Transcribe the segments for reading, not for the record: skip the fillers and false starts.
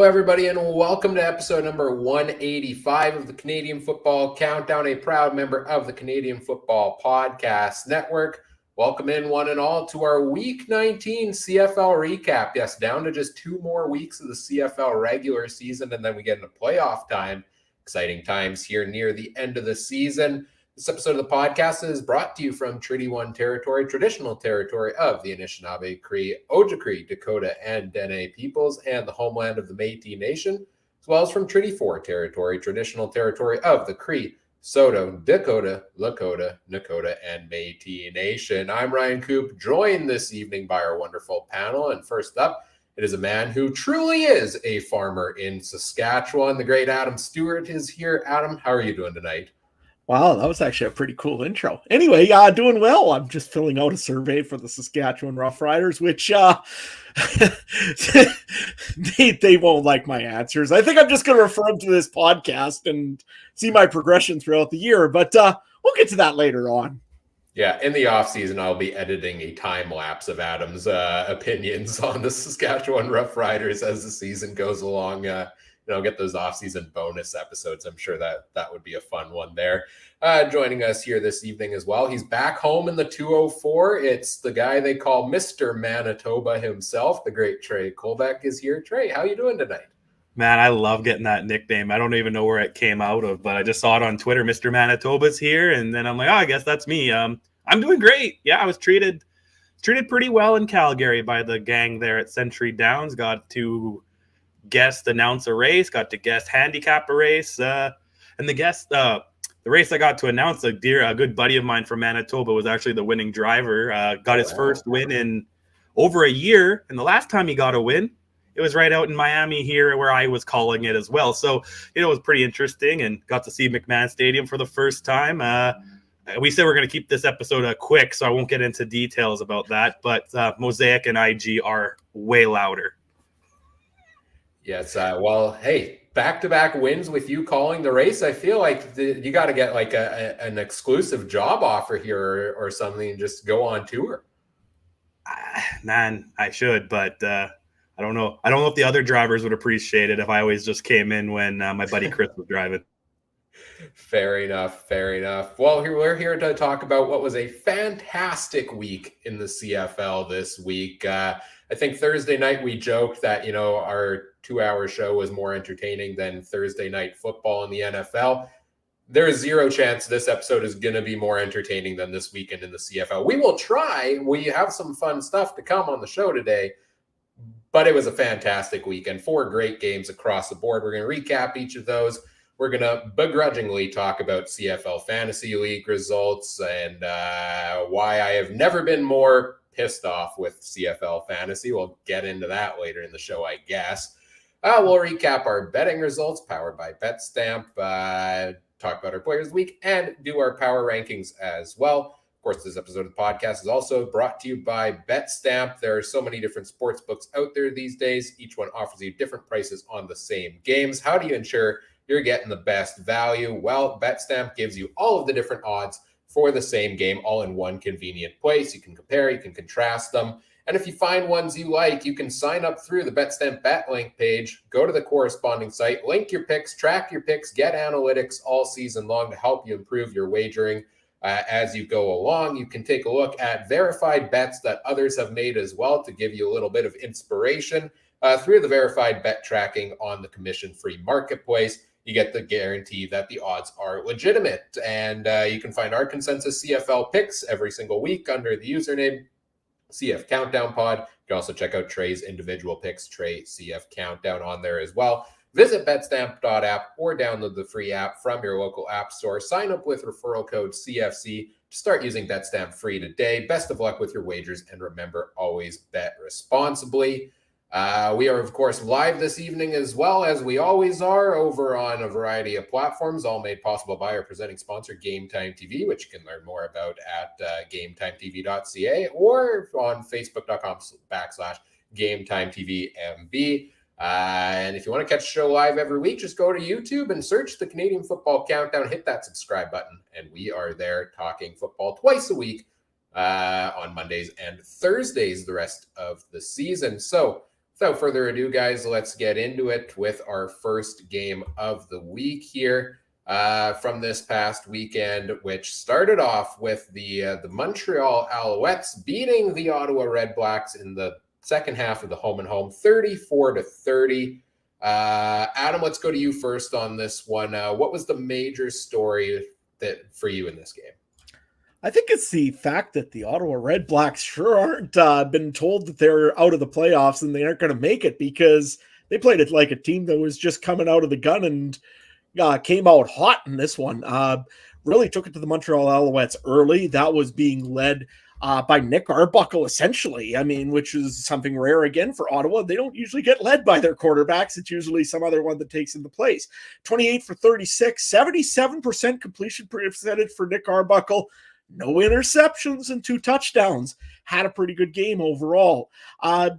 Hello, everybody, and welcome to episode number 185 of the Canadian Football Countdown, a proud member of the Canadian Football Podcast Network. Welcome in, one and all, to our Week 19 CFL recap. Yes, down to just 2 more weeks of the CFL regular season, and then we get into playoff time. Exciting times here near the end of the season. This episode of the podcast is brought to you from Treaty 1 territory, traditional territory of the Anishinaabe, Cree, Ojibwe, Dakota, and Dene peoples, and the homeland of the Métis Nation, as well as from Treaty 4 territory, traditional territory of the Cree, Saulteaux, Dakota, Lakota, Nakota, and Métis Nation. I'm Ryan Coop, joined this evening by our wonderful panel, and first up, it is a man who truly is a farmer in Saskatchewan. The great Adam Stewart is here. Adam, how are you doing tonight? Wow, that was actually a pretty cool intro. Anyway, doing well. I'm just filling out a survey for the Saskatchewan Roughriders, which they won't like my answers. I think I'm just going to refer them to this podcast and see my progression throughout the year, but we'll get to that later on. Yeah, in the offseason, I'll be editing a time lapse of Adam's opinions on the Saskatchewan Roughriders as the season goes along. Get those off-season bonus episodes. I'm sure that would be a fun one there. Joining us here this evening as well. He's back home in the 204. It's the guy they call Mr. Manitoba himself. The great Trey Colbeck is here. Trey, how you doing tonight? Man, I love getting that nickname. I don't even know where it came out of, but I just saw it on Twitter. Mr. Manitoba's here, and then I'm like, I guess that's me. I'm doing great. Yeah, I was treated pretty well in Calgary by the gang there at Century Downs. Got to guest announce a race, got to guest handicap a race, and the race I got to announce, a good buddy of mine from Manitoba was actually the winning driver. Got his first win in over a year, and the last time he got a win, it was right out in Miami here where I was calling it as well. So it was pretty interesting, and got to see McMahon Stadium for the first time. We said we're going to keep this episode quick, so I won't get into details about that, but Mosaic and IG are way louder. Yes. Hey, back-to-back wins with you calling the race. I feel like you got to get like an exclusive job offer here or something and just go on tour. Man, I should, but I don't know. I don't know if the other drivers would appreciate it if I always just came in when my buddy Chris was driving. Fair enough. Well, we're here to talk about what was a fantastic week in the CFL this week. I think Thursday night we joked that, our 2-hour show was more entertaining than Thursday night football in the NFL. There is zero chance this episode is going to be more entertaining than this weekend in the CFL. We will try. We have some fun stuff to come on the show today, but it was a fantastic weekend. 4 great games across the board. We're going to recap each of those. We're going to begrudgingly talk about CFL Fantasy League results and why I have never been more pissed off with CFL Fantasy. We'll get into that later in the show, I guess. We'll recap our betting results powered by BetStamp, talk about our Players of the Week, and do our power rankings as well. Of course, this episode of the podcast is also brought to you by BetStamp. There are so many different sports books out there these days. Each one offers you different prices on the same games. How do you ensure you're getting the best value? Well, BetStamp gives you all of the different odds for the same game, all in one convenient place. You can compare, you can contrast them. And if you find ones you like, you can sign up through the BetStamp Bet link page, go to the corresponding site, link your picks, track your picks, get analytics all season long to help you improve your wagering as you go along. You can take a look at verified bets that others have made as well to give you a little bit of inspiration through the verified bet tracking on the commission-free marketplace. You get the guarantee that the odds are legitimate. And you can find our consensus CFL picks every single week under the username CF Countdown Pod. You can also check out Trey's individual picks, Trey CF Countdown, on there as well. Visit betstamp.app or download the free app from your local app store. Sign up with referral code CFC to start using BetStamp free today. Best of luck with your wagers, and remember, always bet responsibly. We are, of course, live this evening as well, as we always are, over on a variety of platforms, all made possible by our presenting sponsor, Game Time TV, which you can learn more about at GameTimeTV.ca or on Facebook.com/GameTimeTVMB. And if you want to catch the show live every week, just go to YouTube and search the Canadian Football Countdown, hit that subscribe button, and we are there talking football twice a week on Mondays and Thursdays the rest of the season. So without further ado, guys, let's get into it with our first game of the week here from this past weekend, which started off with the Montreal Alouettes beating the Ottawa Redblacks in the second half of the home and home, 34-30. Adam, let's go to you first on this one. What was the major story for you in this game? I think it's the fact that the Ottawa Redblacks sure aren't been told that they're out of the playoffs and they aren't going to make it, because they played it like a team that was just coming out of the gun and came out hot in this one. Really took it to the Montreal Alouettes early. That was being led by Nick Arbuckle, essentially. I mean, which is something rare again for Ottawa. They don't usually get led by their quarterbacks. It's usually some other one that takes in the place. 28 for 36, 77% completion percentage for Nick Arbuckle. No interceptions and 2 touchdowns. Had a pretty good game overall. A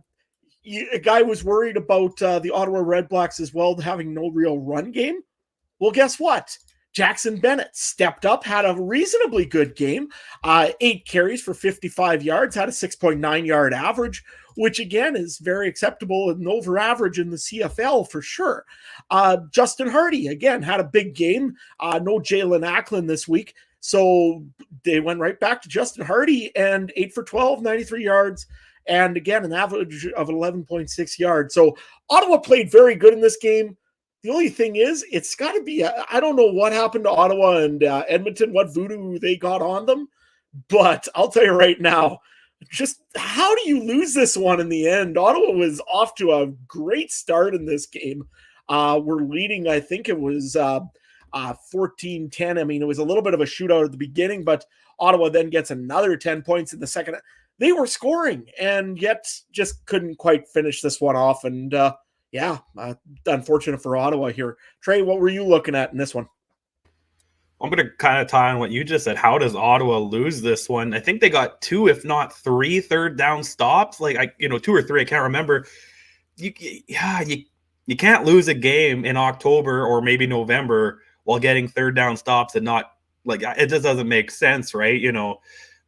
guy was worried about the Ottawa Redblacks as well, having no real run game. Well, guess what? Jackson Bennett stepped up, had a reasonably good game. 8 carries for 55 yards, had a 6.9 yard average, which again is very acceptable and over average in the CFL for sure. Justin Hardy, again, had a big game. No Jalen Acklin this week. So they went right back to Justin Hardy, and 8 for 12, 93 yards, and again, an average of 11.6 yards. So Ottawa played very good in this game. The only thing is, it's got to be, I don't know what happened to Ottawa and Edmonton, what voodoo they got on them, but I'll tell you right now, just how do you lose this one in the end? Ottawa was off to a great start in this game. We're leading, I think it was 14-10. I mean, it was a little bit of a shootout at the beginning, but Ottawa then gets another 10 points in the second. They were scoring and yet just couldn't quite finish this one off. And unfortunate for Ottawa here. Trey, what were you looking at in this one? I'm going to kind of tie on what you just said. How does Ottawa lose this one? I think they got 2, if not 3 third down stops. 2 or 3, I can't remember. You can't lose a game in October or maybe November while getting third down stops and not, it just doesn't make sense, right?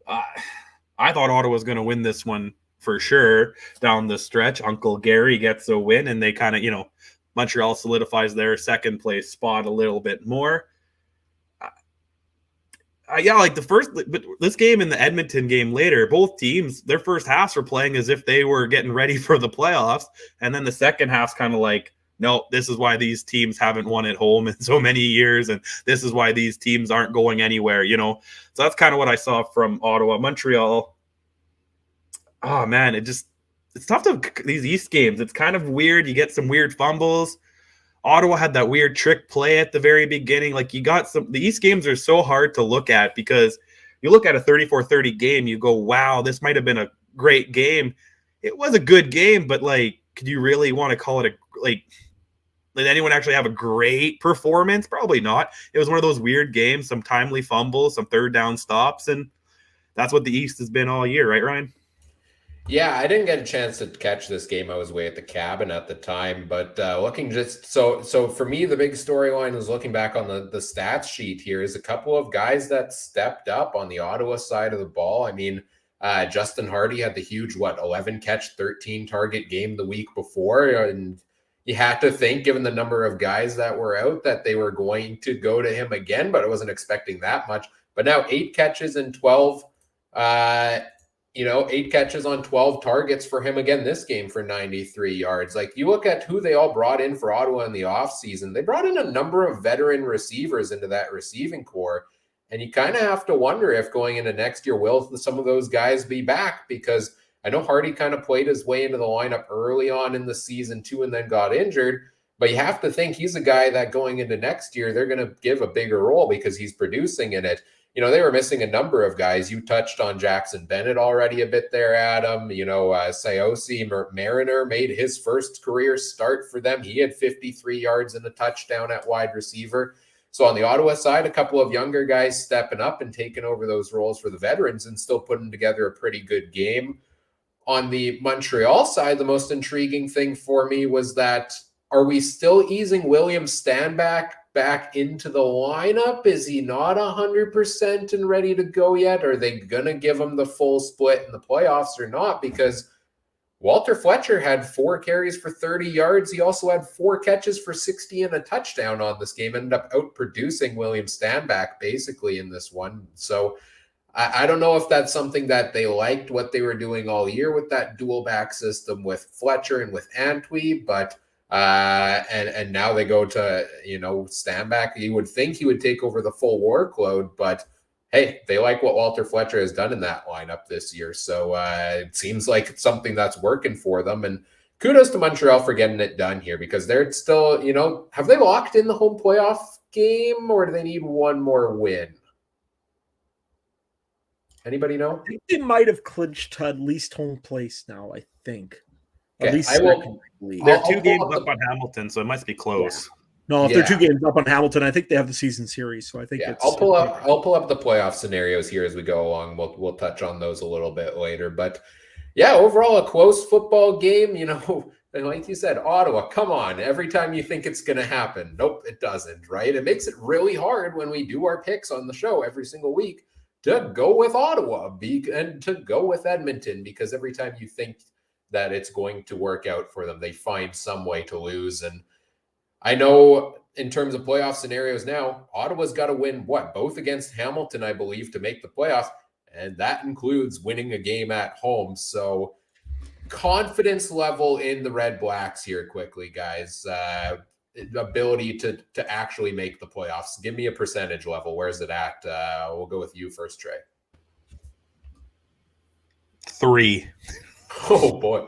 I thought Ottawa was going to win this one for sure down the stretch. Uncle Gary gets a win, and they kind of, Montreal solidifies their second place spot a little bit more. But this game and the Edmonton game later, both teams, their first halves were playing as if they were getting ready for the playoffs. And then the second half's kind of like, no, this is why these teams haven't won at home in so many years. And this is why these teams aren't going anywhere, So that's kind of what I saw from Ottawa. Montreal, oh man, it's tough these East games. It's kind of weird. You get some weird fumbles. Ottawa had that weird trick play at the very beginning. The East games are so hard to look at because you look at a 34-30 game, you go, wow, this might have been a great game. It was a good game, but could you really want to call it did anyone actually have a great performance? Probably not. It was one of those weird games, some timely fumbles, some third down stops, and that's what the East has been all year, right, Ryan? Yeah, I didn't get a chance to catch this game. I was away at the cabin at the time, but looking just so for me, the big storyline is looking back on the stats sheet here is a couple of guys that stepped up on the Ottawa side of the ball. I mean, Justin Hardy had the huge 11 catch, 13 target game the week before, and you had to think, given the number of guys that were out, that they were going to go to him again, but I wasn't expecting that much. But now 8 catches and 12. 8 catches on 12 targets for him again this game for 93 yards. You look at who they all brought in for Ottawa in the offseason. They brought in a number of veteran receivers into that receiving core. And you kind of have to wonder if going into next year, will some of those guys be back? Because I know Hardy kind of played his way into the lineup early on in the season too and then got injured. But you have to think he's a guy that going into next year, they're going to give a bigger role because he's producing in it. They were missing a number of guys. You touched on Jackson Bennett already a bit there, Adam. Sayosi Mariner made his first career start for them. He had 53 yards and a touchdown at wide receiver. So on the Ottawa side, a couple of younger guys stepping up and taking over those roles for the veterans and still putting together a pretty good game. On the Montreal side, the most intriguing thing for me was that, are we still easing William Stanback back into the lineup? Is he not 100% and ready to go yet? Are they going to give him the full split in the playoffs or not? Because Walter Fletcher had 4 carries for 30 yards. He also had 4 catches for 60 and a touchdown on this game. Ended up outproducing William Stanback basically in this one. So I don't know if that's something that they liked what they were doing all year with that dual back system with Fletcher and with Antwi, but and now they go to Stanback. You would think he would take over the full workload, but hey, they like what Walter Fletcher has done in that lineup this year. So it seems like it's something that's working for them. And kudos to Montreal for getting it done here, because they're still, have they locked in the home playoff game, or do they need one more win? Anybody know? I think they might have clinched at least home place now, I think. Okay, at least they're 2 games up on Hamilton, so it must be close. Yeah. No, if they're 2 games up on Hamilton, I think they have the season series. So I think it's. I'll pull up the playoff scenarios here as we go along. We'll touch on those a little bit later. But yeah, overall a close football game. And like you said, Ottawa, come on. Every time you think it's going to happen, nope, it doesn't, right? It makes it really hard when we do our picks on the show every single week to go with Ottawa and to go with Edmonton, because every time you think that it's going to work out for them, they find some way to lose. And I know in terms of playoff scenarios now, Ottawa's got to win both against Hamilton, I believe, to make the playoffs. And that includes winning a game at home. So confidence level in the Red Blacks here quickly, guys. Ability to actually make the playoffs. Give me a percentage level. Where's it at? We'll go with you first, Trey. 3. Oh boy.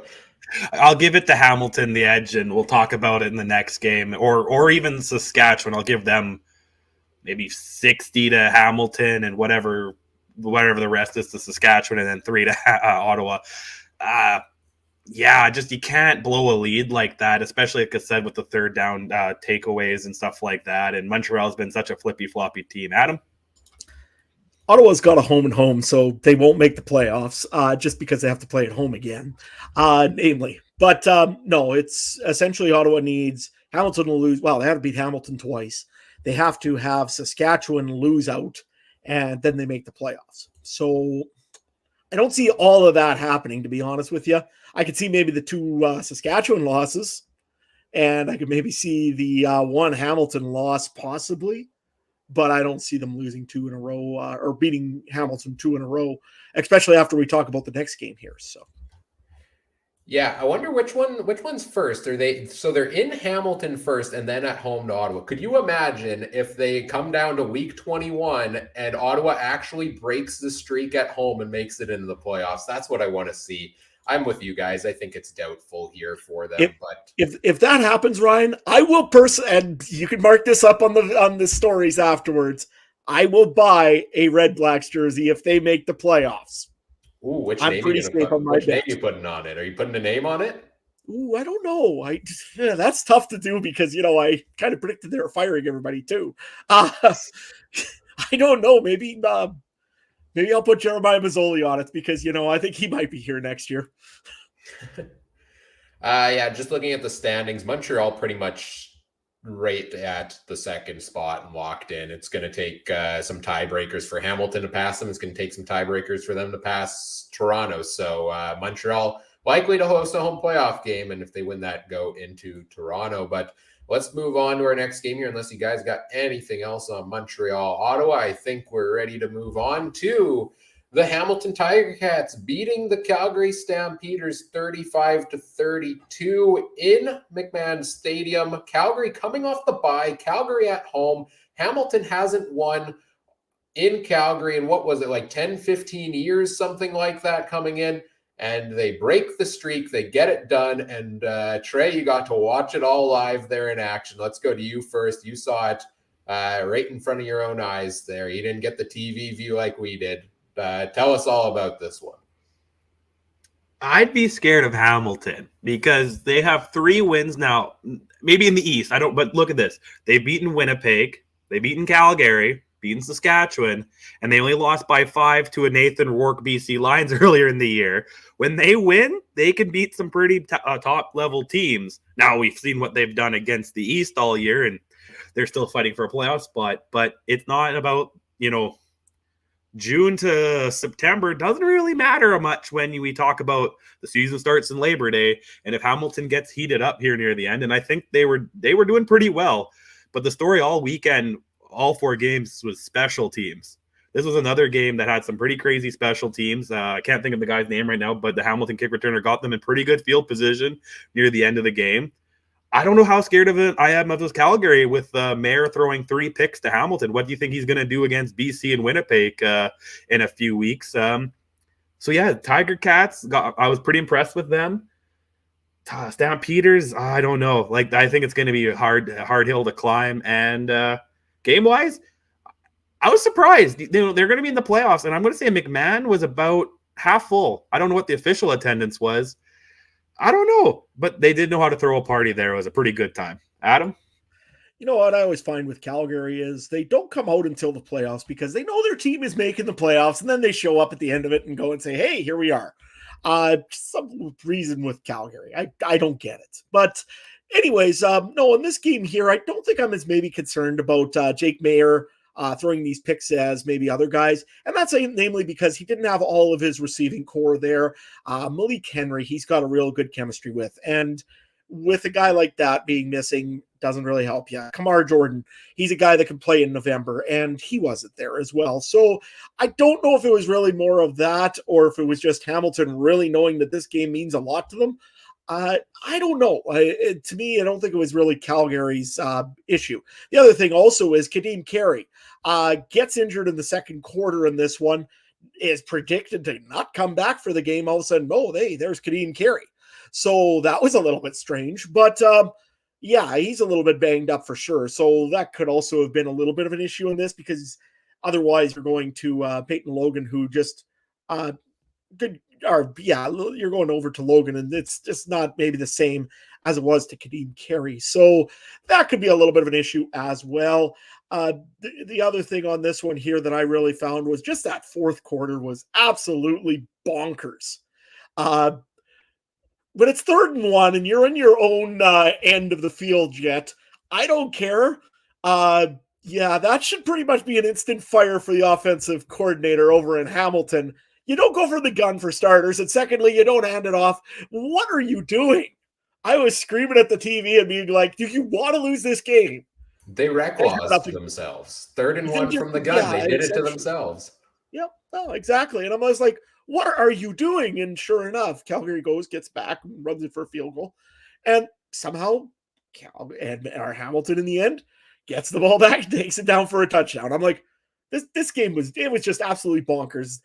I'll give it to Hamilton the edge, and we'll talk about it in the next game, or even Saskatchewan. I'll give them maybe 60 to Hamilton, and whatever the rest is to Saskatchewan, and then 3 to Ottawa. Just you can't blow a lead like that, especially like I said with the third down takeaways and stuff like that. And Montreal's been such a flippy-floppy team. Adam? Ottawa's got a home and home, so they won't make the playoffs just because they have to play at home again, namely. But no, it's essentially Ottawa needs Hamilton to lose. Well, they have to beat Hamilton twice. They have to have Saskatchewan lose out, and then they make the playoffs. So I don't see all of that happening, to be honest with you. I could see maybe the 2 Saskatchewan losses, and I could maybe see the 1 Hamilton loss possibly. But I don't see them losing 2 in a row or beating Hamilton 2 in a row, especially after we talk about the next game here. So, yeah, I wonder which one's first. They're in Hamilton first and then at home to Ottawa. Could you imagine if they come down to week 21 and Ottawa actually breaks the streak at home and makes it into the playoffs? That's what I want to see. I'm with you guys. I think it's doubtful here for them. But if that happens, Ryan, I will and you can mark this up on the stories afterwards. I will buy a Red Blacks jersey if they make the playoffs. Ooh, which I'm name pretty safe on my bet. Name you putting on it? Are you putting a name on it? Ooh, I don't know. That's tough to do because I kind of predicted they were firing everybody too. I don't know. Maybe I'll put Jeremiah Mazzoli on it because, I think he might be here next year. Just looking at the standings, Montreal pretty much right at the second spot and locked in. It's going to take some tiebreakers for Hamilton to pass them. It's going to take some tiebreakers for them to pass Toronto. So Montreal likely to host a home playoff game, and if they win that, go into Toronto. But let's move on to our next game here, unless you guys got anything else on Montreal. Ottawa, I think we're ready to move on to the Hamilton Tiger Cats beating the Calgary Stampeders 35-32 in McMahon Stadium. Calgary coming off the bye, Calgary at home. Hamilton hasn't won in Calgary in 10, 15 years, something like that coming in. And they break the streak. They get it done. And Trey, you got to watch it all live there in action. Let's go to you first. You saw it right in front of your own eyes there. You didn't get the TV view like we did. Tell us all about this one. I'd be scared of Hamilton because they have 3 wins now, maybe in the East. But look at this. They've beaten Winnipeg. They've beaten Calgary, beaten Saskatchewan, and they only lost by 5 to a Nathan Rourke BC Lions earlier in the year. When they win, they can beat some pretty top-level teams. Now, we've seen what they've done against the East all year, and they're still fighting for a playoff spot. But it's not about, June to September doesn't really matter much when we talk about the season starts in Labor Day, and if Hamilton gets heated up here near the end, and I think they were doing pretty well. But the story all weekend, all 4 games, was special teams. This was another game that had some pretty crazy special teams. I can't think of the guy's name right now, but the Hamilton kick returner got them in pretty good field position near the end of the game. I don't know how scared of it I am of this Calgary with Mayer throwing 3 picks to Hamilton. What do you think he's going to do against BC and Winnipeg in a few weeks? So yeah, Tiger Cats, I was pretty impressed with them. Stampeders, I don't know. Like, I think it's going to be a hard hill to climb. And game-wise, I was surprised. They're going to be in the playoffs, and I'm going to say McMahon was about half full. I don't know what the official attendance was. I don't know, but they did know how to throw a party there. It was a pretty good time. Adam? You know what I always find with Calgary is they don't come out until the playoffs because they know their team is making the playoffs, and then they show up at the end of it and go and say, hey, here we are. Some reason with Calgary. I don't get it. But anyways, no, in this game here, I don't think I'm as maybe concerned about Jake Mayer throwing these picks as maybe other guys. And that's namely because he didn't have all of his receiving core there. Malik Henry, he's got a real good chemistry with. And with a guy like that being missing doesn't really help you. Kamar Jordan, he's a guy that can play in November, and he wasn't there as well. So I don't know if it was really more of that or if it was just Hamilton really knowing that this game means a lot to them. I don't know. To me, I don't think it was really Calgary's issue. The other thing also is Kadeem Carey gets injured in the second quarter in this one, is predicted to not come back for the game. All of a sudden, oh, there's Kadeem Carey. So that was a little bit strange. But yeah, he's a little bit banged up for sure. So that could also have been a little bit of an issue in this because otherwise you're going to Peyton Logan, who just good. Or yeah, you're going over to Logan, and it's just not maybe the same as it was to Kadeem Carey. So that could be a little bit of an issue as well. The other thing on this one here that I really found was just that fourth quarter was absolutely bonkers. But it's 3rd and 1, and you're in your own end of the field yet. I don't care. Yeah, that should pretty much be an instant fire for the offensive coordinator over in Hamilton. You don't go for the gun for starters, and secondly, you don't hand it off. What are you doing? I was screaming at the TV and being like, do you want to lose this game? They recklawed themselves. 3rd and 1 from the gun. Yeah, they did it to themselves. Yep, no, exactly. And I was like, what are you doing? And sure enough, Calgary gets back, runs it for a field goal. And somehow, Hamilton in the end gets the ball back, takes it down for a touchdown. I'm like, this game was just absolutely bonkers.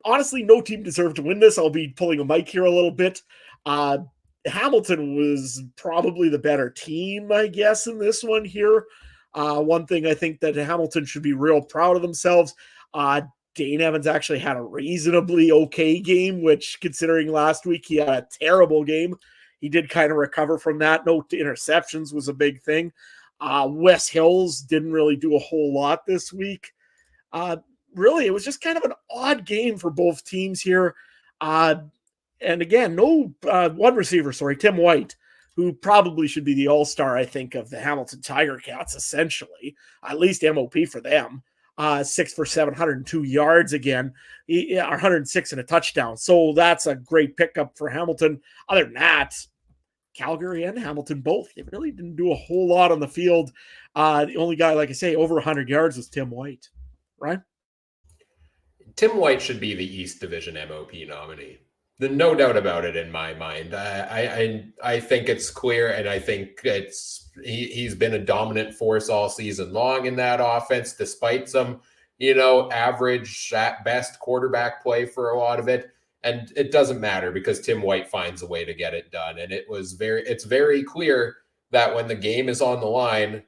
Honestly, no team deserved to win this. I'll be pulling a mic here a little bit. Hamilton was probably the better team, I guess, in this one here. One thing I think that Hamilton should be real proud of themselves. Dane Evans actually had a reasonably okay game, which considering last week he had a terrible game, he did kind of recover from that. No interceptions was a big thing. Wes Hills didn't really do a whole lot this week. Really, it was just kind of an odd game for both teams here. And again, no one receiver, Tim White, who probably should be the all-star, I think, of the Hamilton Tiger Cats, essentially. At least MOP for them. 6 for 702 yards again, 106 and a touchdown. So that's a great pickup for Hamilton. Other than that, Calgary and Hamilton both, they really didn't do a whole lot on the field. The only guy, like I say, over 100 yards was Tim White, right? Tim White should be the East Division MOP nominee. No doubt about it in my mind. I think it's clear, and I think he's been a dominant force all season long in that offense, despite some, average at best quarterback play for a lot of it. And it doesn't matter because Tim White finds a way to get it done. And it's very clear that when the game is on the line,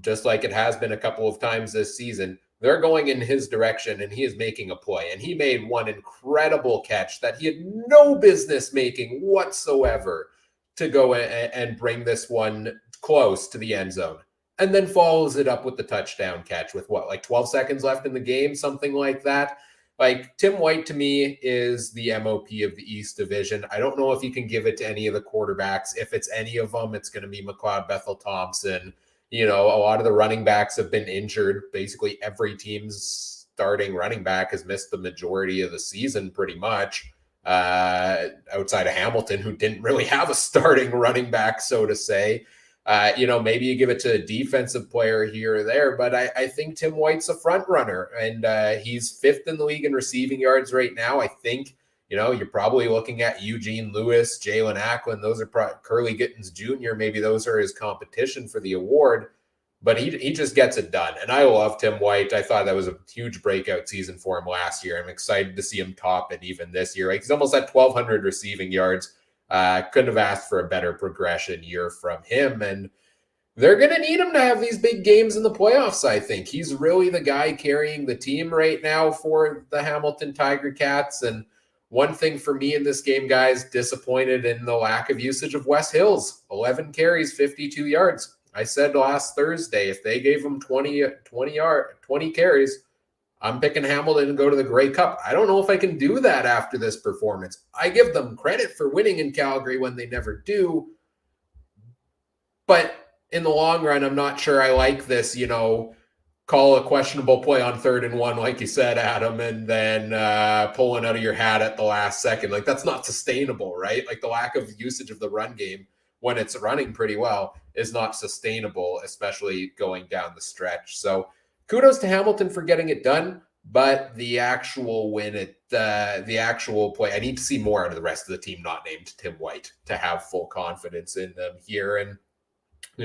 just like it has been a couple of times this season, they're going in his direction, and he is making a play. And he made one incredible catch that he had no business making whatsoever to go and bring this one close to the end zone. And then follows it up with the touchdown catch with 12 seconds left in the game, something like that. Like, Tim White, to me, is the MOP of the East Division. I don't know if you can give it to any of the quarterbacks. If it's any of them, it's going to be McLeod Bethel-Thompson. A lot of the running backs have been injured. Basically, every team's starting running back, has missed the majority of the season pretty much, outside of Hamilton, who didn't really have a starting running back, so to say. Maybe you give it to a defensive player here or there, but I think Tim White's a front runner, and he's 5th in the league in receiving yards right now. I think, you're probably looking at Eugene Lewis, Jalen Acklin. Those are Curly Gittins Jr. Maybe those are his competition for the award, but he just gets it done. And I love Tim White. I thought that was a huge breakout season for him last year. I'm excited to see him top it even this year. He's almost at 1,200 receiving yards. Couldn't have asked for a better progression year from him. And they're going to need him to have these big games in the playoffs, I think. He's really the guy carrying the team right now for the Hamilton Tiger Cats. And one thing for me in this game, guys, disappointed in the lack of usage of Wes Hills. 11 carries, 52 yards. I said last Thursday, if they gave him 20 carries, I'm picking Hamilton to go to the Grey Cup. I don't know if I can do that after this performance. I give them credit for winning in Calgary when they never do. But in the long run, I'm not sure I like this, call a questionable play on 3rd and 1, like you said, Adam, and then pulling out of your hat at the last second. Like, that's not sustainable, right? Like, the lack of usage of the run game when it's running pretty well is not sustainable, especially going down the stretch. So kudos to Hamilton for getting it done, but the actual win, the actual play, I need to see more out of the rest of the team not named Tim White to have full confidence in them here. And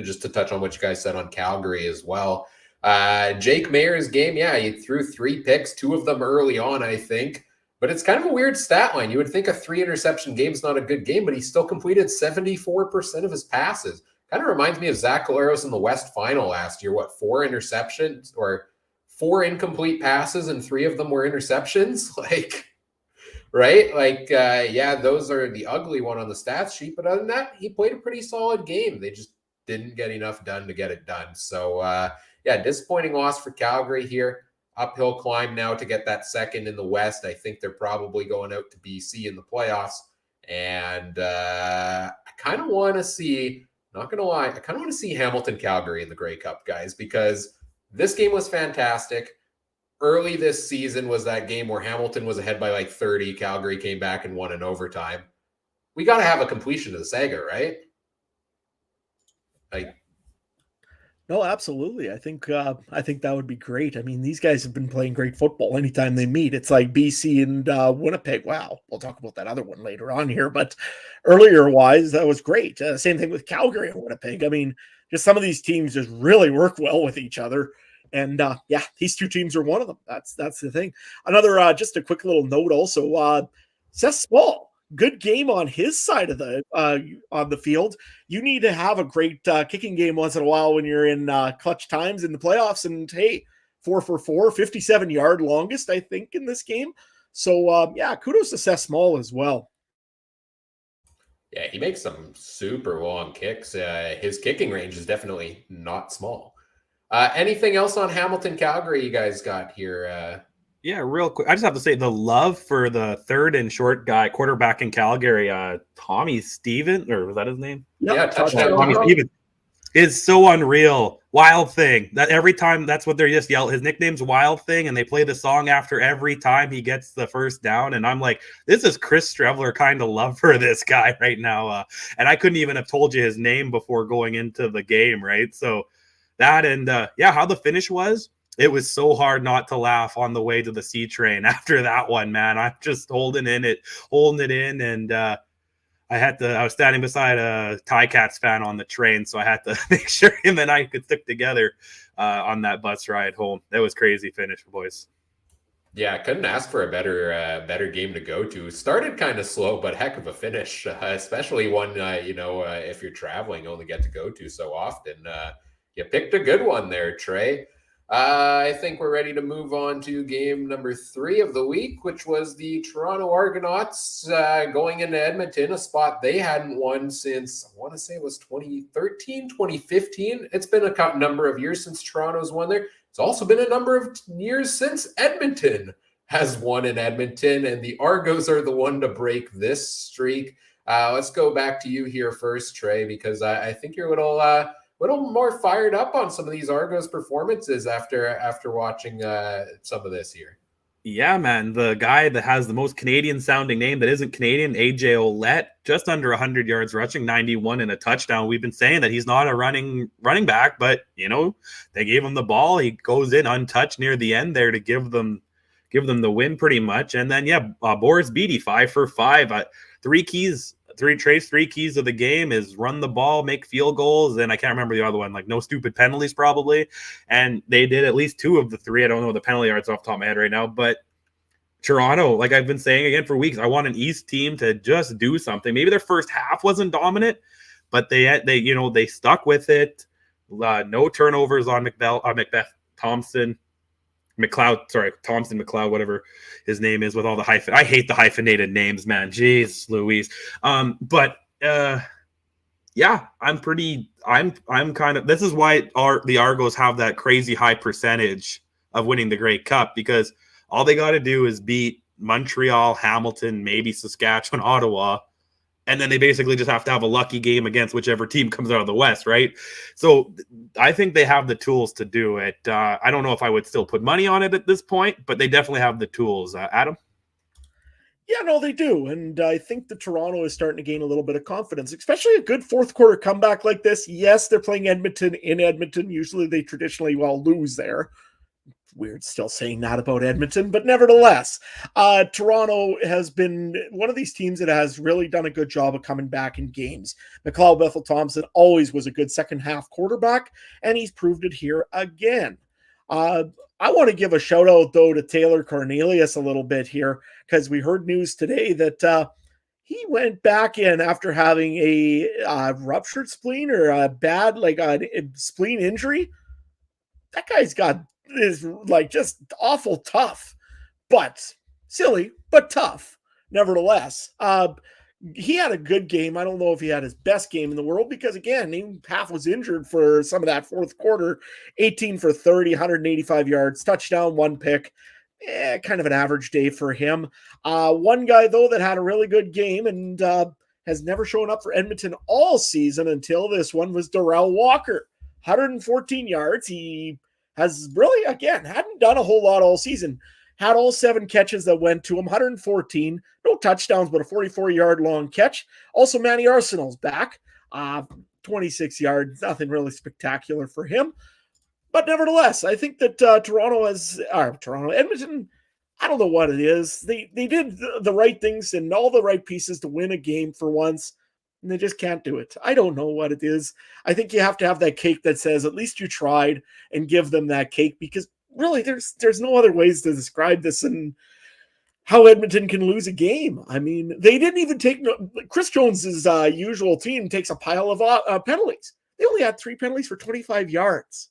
just to touch on what you guys said on Calgary as well, Jake Mayer's game, he threw 3 picks, 2 of them early on, I think. But it's kind of a weird stat line. You would think a 3-interception game is not a good game, but he still completed 74% of his passes. Kind of reminds me of Zach Collaros in the West Final last year. 4 interceptions or 4 incomplete passes, and 3 of them were interceptions? Right? Those are the ugly one on the stats sheet. But other than that, he played a pretty solid game. They just didn't get enough done to get it done. So, disappointing loss for Calgary here. Uphill climb now to get that 2nd in the West. I think they're probably going out to BC in the playoffs. And I kind of want to see, not going to lie, I kind of want to see Hamilton Calgary in the Grey Cup, guys, because this game was fantastic. Early this season was that game where Hamilton was ahead by 30. Calgary came back and won in overtime. We got to have a completion of the saga, right? No, absolutely. I think that would be great. I mean, these guys have been playing great football anytime they meet. It's like BC and Winnipeg. Wow, we'll talk about that other one later on here. But earlier wise, that was great. Same thing with Calgary and Winnipeg. I mean, just some of these teams just really work well with each other. And these 2 teams are one of them. That's the thing. Another just a quick little note also. Seth Small. Good game on his side of the on the field. You need to have a great kicking game once in a while when you're in clutch times in the playoffs. And hey, 4 for 4, 57-yard longest, I think, in this game. So kudos to Seth Small as well. Yeah, he makes some super long kicks. His kicking range is definitely not small. Anything else on Hamilton Calgary you guys got here? Yeah, real quick. I just have to say the love for the 3rd and short guy, quarterback in Calgary, Tommy Steven, or was that his name? Touchdown. Tommy Steven is so unreal. Wild Thing. That every time, that's what they're just yelling. His nickname's Wild Thing, and they play the song after every time he gets the first down. And I'm like, this is Chris Strevler kind of love for this guy right now. And I couldn't even have told you his name before going into the game, right? So that and how the finish was. It was so hard not to laugh on the way to the C train after that one, man. I'm just holding it in. And I was standing beside a Ticats fan on the train, so I had to make sure him and I could stick together on that bus ride home. That was crazy finish, boys. Yeah, I couldn't ask for a better game to go to. Started kind of slow, but heck of a finish, especially one, if you're traveling, you only get to go to so often. You picked a good one there, Trey. I think we're ready to move on to game number 3 of the week, which was the Toronto Argonauts going into Edmonton, a spot they hadn't won since, I want to say it was 2013, 2015. It's been a number of years since Toronto's won there. It's also been a number of years since Edmonton has won in Edmonton, and the Argos are the one to break this streak. Let's go back to you here first, Trey, because I think you're a little more fired up on some of these Argos performances after watching some of this here. Yeah, man. The guy that has the most Canadian sounding name that isn't Canadian, AJ Ouellette, just under 100 yards rushing, 91 and a touchdown. We've been saying that he's not a running back, but they gave him the ball. He goes in untouched near the end there to give them the win pretty much. And then Boris Beatty 5 for 5. Three keys of the game is run the ball, make field goals, and I can't remember the other one, like no stupid penalties probably. And they did at least 2 of the 3. I don't know the penalty yards off the top of my head right now, but Toronto, like I've been saying again for weeks, I want an East team to just do something. Maybe their first half wasn't dominant, but they stuck with it. No turnovers on Thompson McLeod, whatever his name is with all the hyphen. I hate the hyphenated names, man. Jeez Louise. I'm kind of, this is why the Argos have that crazy high percentage of winning the Grey Cup, because all they got to do is beat Montreal, Hamilton, maybe Saskatchewan, Ottawa, and then they basically just have to have a lucky game against whichever team comes out of the West, right? So I think they have the tools to do it. I don't know if I would still put money on it at this point, but they definitely have the tools. Adam? Yeah, no, they do. And I think that Toronto is starting to gain a little bit of confidence, especially a good fourth quarter comeback like this. Yes, they're playing Edmonton in Edmonton. Usually they traditionally lose there. Weird still saying that about Edmonton, but nevertheless, Toronto has been one of these teams that has really done a good job of coming back in games. McLeod Bethel-Thompson always was a good second half quarterback, and he's proved it here again. I want to give a shout out though to Taylor Cornelius a little bit here, because we heard news today that he went back in after having a ruptured spleen or a bad spleen injury. That guy's is like just awful tough, but silly, but tough nevertheless. He had a good game. I don't know if he had his best game in the world, because again, he half was injured for some of that fourth quarter. 18 for 30, 185 yards, touchdown, 1 pick. Kind of an average day for him. One guy though that had a really good game and has never shown up for Edmonton all season until this one was Darrell Walker. 114 yards. He has really, again, hadn't done a whole lot all season. Had all 7 catches that went to him, 114. No touchdowns, but a 44-yard long catch. Also, Manny Arsenal's back. 26 yards, nothing really spectacular for him. But nevertheless, I think that Edmonton, I don't know what it is. They did the right things and all the right pieces to win a game for once, and they just can't do it. I don't know what it is. I think you have to have that cake that says at least you tried, and give them that cake, because really there's no other ways to describe this and how Edmonton can lose a game. I mean, they didn't even take Chris Jones's usual team takes a pile of penalties. They only had 3 penalties for 25 yards,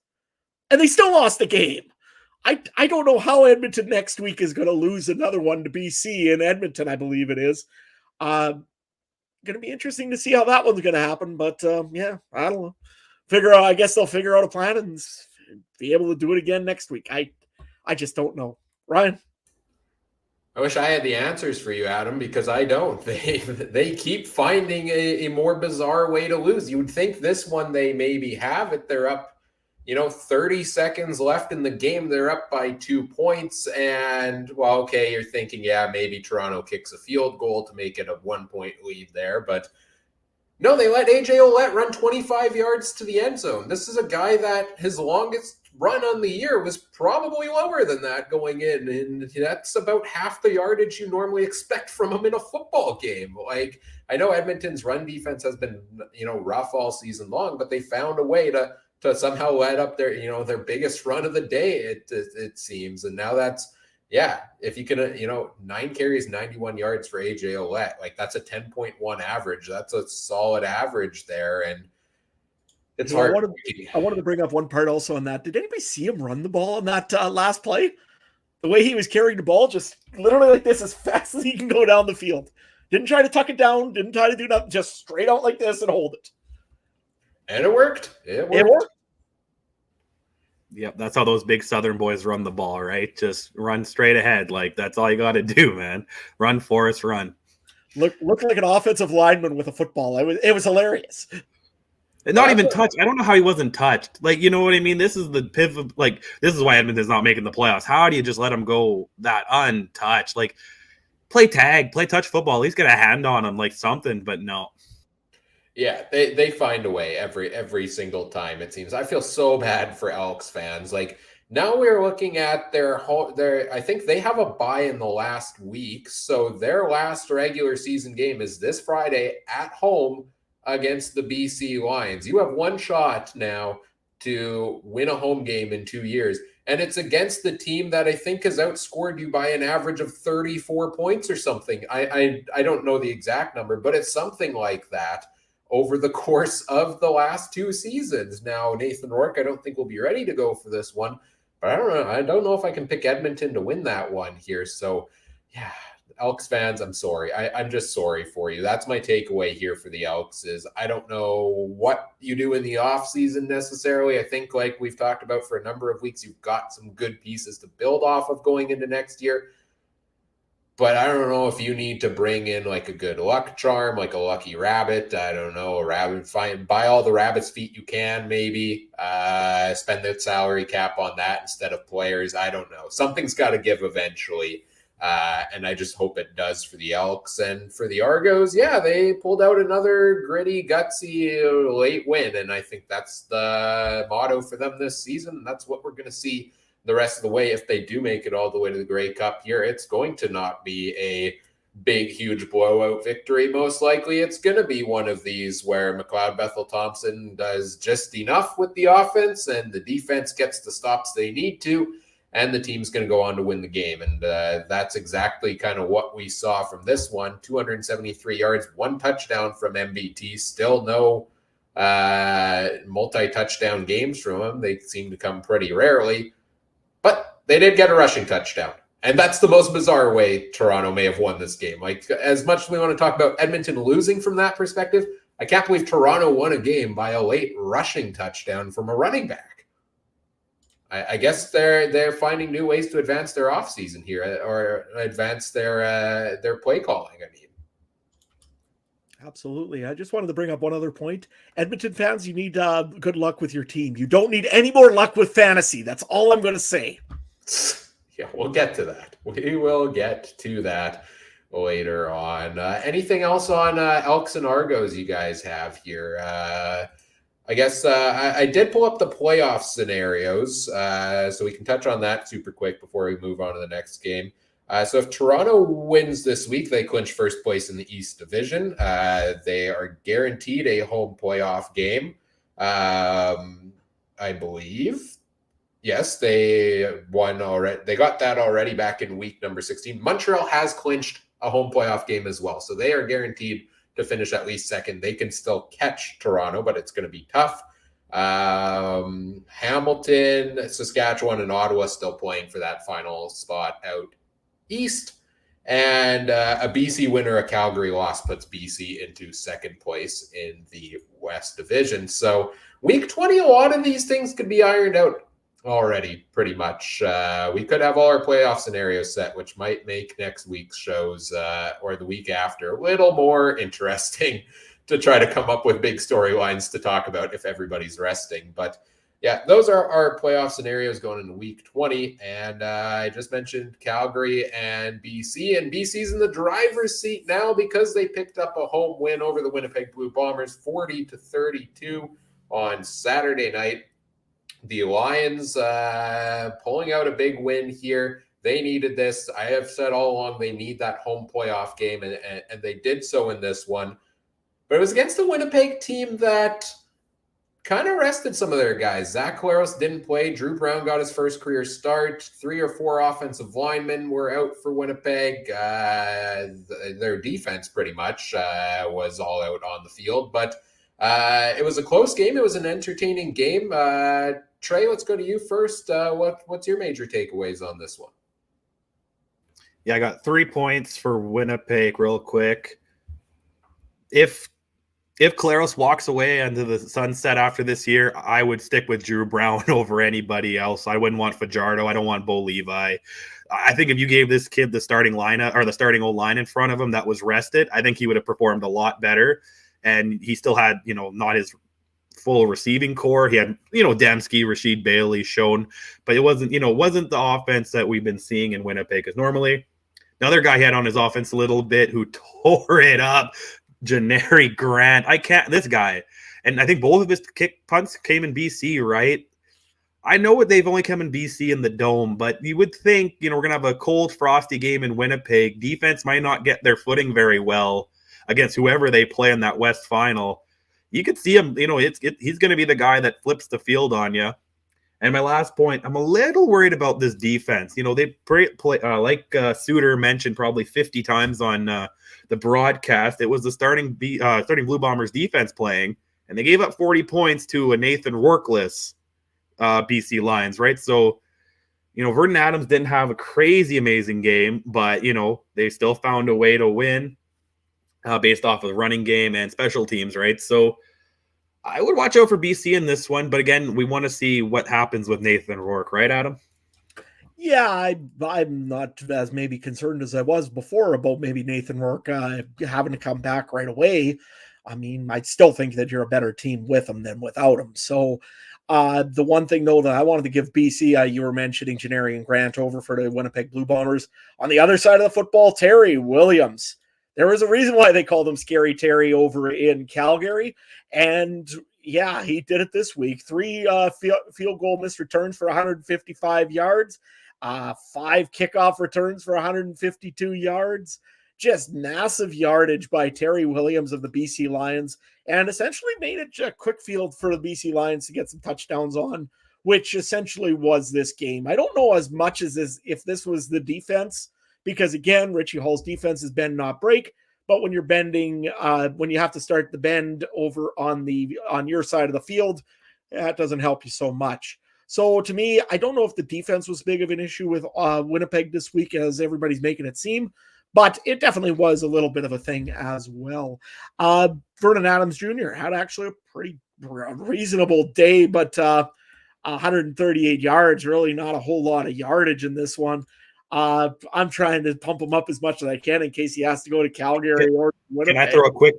and they still lost the game. I don't know how Edmonton next week is going to lose another one to BC in Edmonton, I believe it is. Going to be interesting to see how that one's going to happen, but I don't know. I guess they'll figure out a plan and be able to do it again next week. I just don't know. Ryan? I wish I had the answers for you, Adam, because I don't. They keep finding a more bizarre way to lose. You would think this one they maybe have it. They're up, 30 seconds left in the game. They're up by 2 points. And, well, okay, you're thinking, maybe Toronto kicks a field goal to make it a 1-point lead there. But no, they let AJ Ouellette run 25 yards to the end zone. This is a guy that his longest run on the year was probably lower than that going in. And that's about half the yardage you normally expect from him in a football game. Like, I know Edmonton's run defense has been, rough all season long, but they found a way to somehow let up their biggest run of the day, it seems. And now that's, if you can, 9 carries, 91 yards for AJ Ouellette, like that's a 10.1 average. That's a solid average there. And it's hard. I wanted to bring up one part also on that. Did anybody see him run the ball on that last play? The way he was carrying the ball, just literally like this, as fast as he can go down the field. Didn't try to tuck it down. Didn't try to do nothing. Just straight out like this and hold it. And it worked. It worked. Yep, that's how those big Southern boys run the ball, right? Just run straight ahead. Like, that's all you got to do, man. Run, Forrest, run. Looked like an offensive lineman with a football. It was hilarious. Not even touched. I don't know how he wasn't touched. Like, you know what I mean? This is the pivot. Like, this is why Edmonton's not making the playoffs. How do you just let him go that untouched? Like, play tag, play touch football. At least get a hand on him, like something. But no. Yeah, they find a way every single time, it seems. I feel so bad for Elks fans. Like, now we're looking at their I think they have a bye in the last week, so their last regular season game is this Friday at home against the BC Lions. You have one shot now to win a home game in 2 years, and it's against the team that I think has outscored you by an average of 34 points or something. I don't know the exact number, but it's something like that over the course of the last 2 seasons. Now, Nathan Rourke, I don't think will be ready to go for this one, but I don't know. I don't know if I can pick Edmonton to win that one here. So, yeah, Elks fans, I'm sorry. I'm just sorry for you. That's my takeaway here for the Elks is I don't know what you do in the offseason necessarily. I think like we've talked about for a number of weeks, you've got some good pieces to build off of going into next year. But I don't know if you need to bring in like a good luck charm, like a lucky rabbit. I don't know, a rabbit. Buy all the rabbit's feet you can, maybe. Spend the salary cap on that instead of players. I don't know. Something's got to give eventually. And I just hope it does for the Elks. And for the Argos, yeah, they pulled out another gritty, gutsy late win. And I think that's the motto for them this season. That's what we're going to see the rest of the way. If they do make it all the way to the Grey Cup here, it's going to not be a big, huge blowout victory. Most likely it's going to be one of these where McLeod Bethel Thompson does just enough with the offense and the defense gets the stops they need to, and the team's going to go on to win the game. And that's exactly kind of what we saw from this one. 273 yards, 1 touchdown from MBT. Still no multi-touchdown games from him. They seem to come pretty rarely. But they did get a rushing touchdown. And that's the most bizarre way Toronto may have won this game. Like, as much as we want to talk about Edmonton losing from that perspective, I can't believe Toronto won a game by a late rushing touchdown from a running back. I guess they're finding new ways to advance their offseason here, or advance their play calling, I mean. Absolutely. I just wanted to bring up one other point. Edmonton fans, you need good luck with your team. You don't need any more luck with fantasy. That's all I'm going to say. Yeah, we'll get to that. We will get to that later on. Anything else on Elks and Argos you guys have here? I guess I did pull up the playoff scenarios, so we can touch on that super quick before we move on to the next game. So if Toronto wins this week, they clinch first place in the East Division. They are guaranteed a home playoff game, I believe. Yes, they won already. They got that already back in week number 16. Montreal has clinched a home playoff game as well, so they are guaranteed to finish at least second. They can still catch Toronto, but it's going to be tough. Hamilton, Saskatchewan, and Ottawa still playing for that final spot out east, and a BC win or a Calgary loss puts BC into second place in the West Division. So week 20, a lot of these things could be ironed out already, pretty much. We could have all our playoff scenarios set, which might make next week's shows or the week after a little more interesting to try to come up with big storylines to talk about if everybody's resting. But yeah, those are our playoff scenarios going into week 20. And I just mentioned Calgary and BC. And BC's in the driver's seat now because they picked up a home win over the Winnipeg Blue Bombers, 40-32 on Saturday night. The Lions pulling out a big win here. They needed this. I have said all along they need that home playoff game, and they did so in this one. But it was against the Winnipeg team that kind of rested some of their guys. Zach Collaros didn't play. Drew Brown got his first career start. 3 or 4 offensive linemen were out for Winnipeg. Their defense pretty much was all out on the field. But it was a close game. It was an entertaining game. Trey, let's go to you first. What's your major takeaways on this one? Yeah, I got 3 points for Winnipeg real quick. If Collaros walks away into the sunset after this year, I would stick with Drew Brown over anybody else. I wouldn't want Fajardo. I don't want Bo Levi. I think if you gave this kid the starting lineup or the starting O-line in front of him that was rested, I think he would have performed a lot better. And he still had, not his full receiving core. He had, Dembski, Rashid Bailey shown, but it wasn't the offense that we've been seeing in Winnipeg. Because normally, another guy he had on his offense a little bit who tore it up, Janary Grant. This guy. And I think both of his kick punts came in BC, right? I know they've only come in BC in the Dome, but you would think, we're going to have a cold, frosty game in Winnipeg. Defense might not get their footing very well against whoever they play in that West Final. You could see him, he's going to be the guy that flips the field on you. And my last point, I'm a little worried about this defense. They play like Suter mentioned probably 50 times on the broadcast. It was the starting Blue Bombers defense playing, and they gave up 40 points to a Nathan Rourke-less BC Lions, right? So, Vernon Adams didn't have a crazy amazing game, but, they still found a way to win based off of the running game and special teams, right? So I would watch out for BC in this one, but again, we want to see what happens with Nathan Rourke, right, Adam? Yeah, I'm not as maybe concerned as I was before about maybe Nathan Rourke having to come back right away. I mean, I still think that you're a better team with him than without him. So the one thing, though, that I wanted to give BC, you were mentioning Janary Grant over for the Winnipeg Blue Bombers. On the other side of the football, Terry Williams. There was a reason why they called him Scary Terry over in Calgary. And yeah, he did it this week. 3 field goal missed returns for 155 yards, 5 kickoff returns for 152 yards. Just massive yardage by Terry Williams of the BC Lions, and essentially made it a quick field for the BC Lions to get some touchdowns on, which essentially was this game. I don't know as much as if this was the defense, because again, Richie Hall's defense is bend not break. But when you're bending, when you have to start the bend over on your side of the field, that doesn't help you so much. So to me, I don't know if the defense was big of an issue with Winnipeg this week as everybody's making it seem. But it definitely was a little bit of a thing as well. Vernon Adams Jr. had actually a pretty reasonable day, but 138 yards, really not a whole lot of yardage in this one. I'm trying to pump him up as much as I can in case he has to go to Calgary or Winnipeg.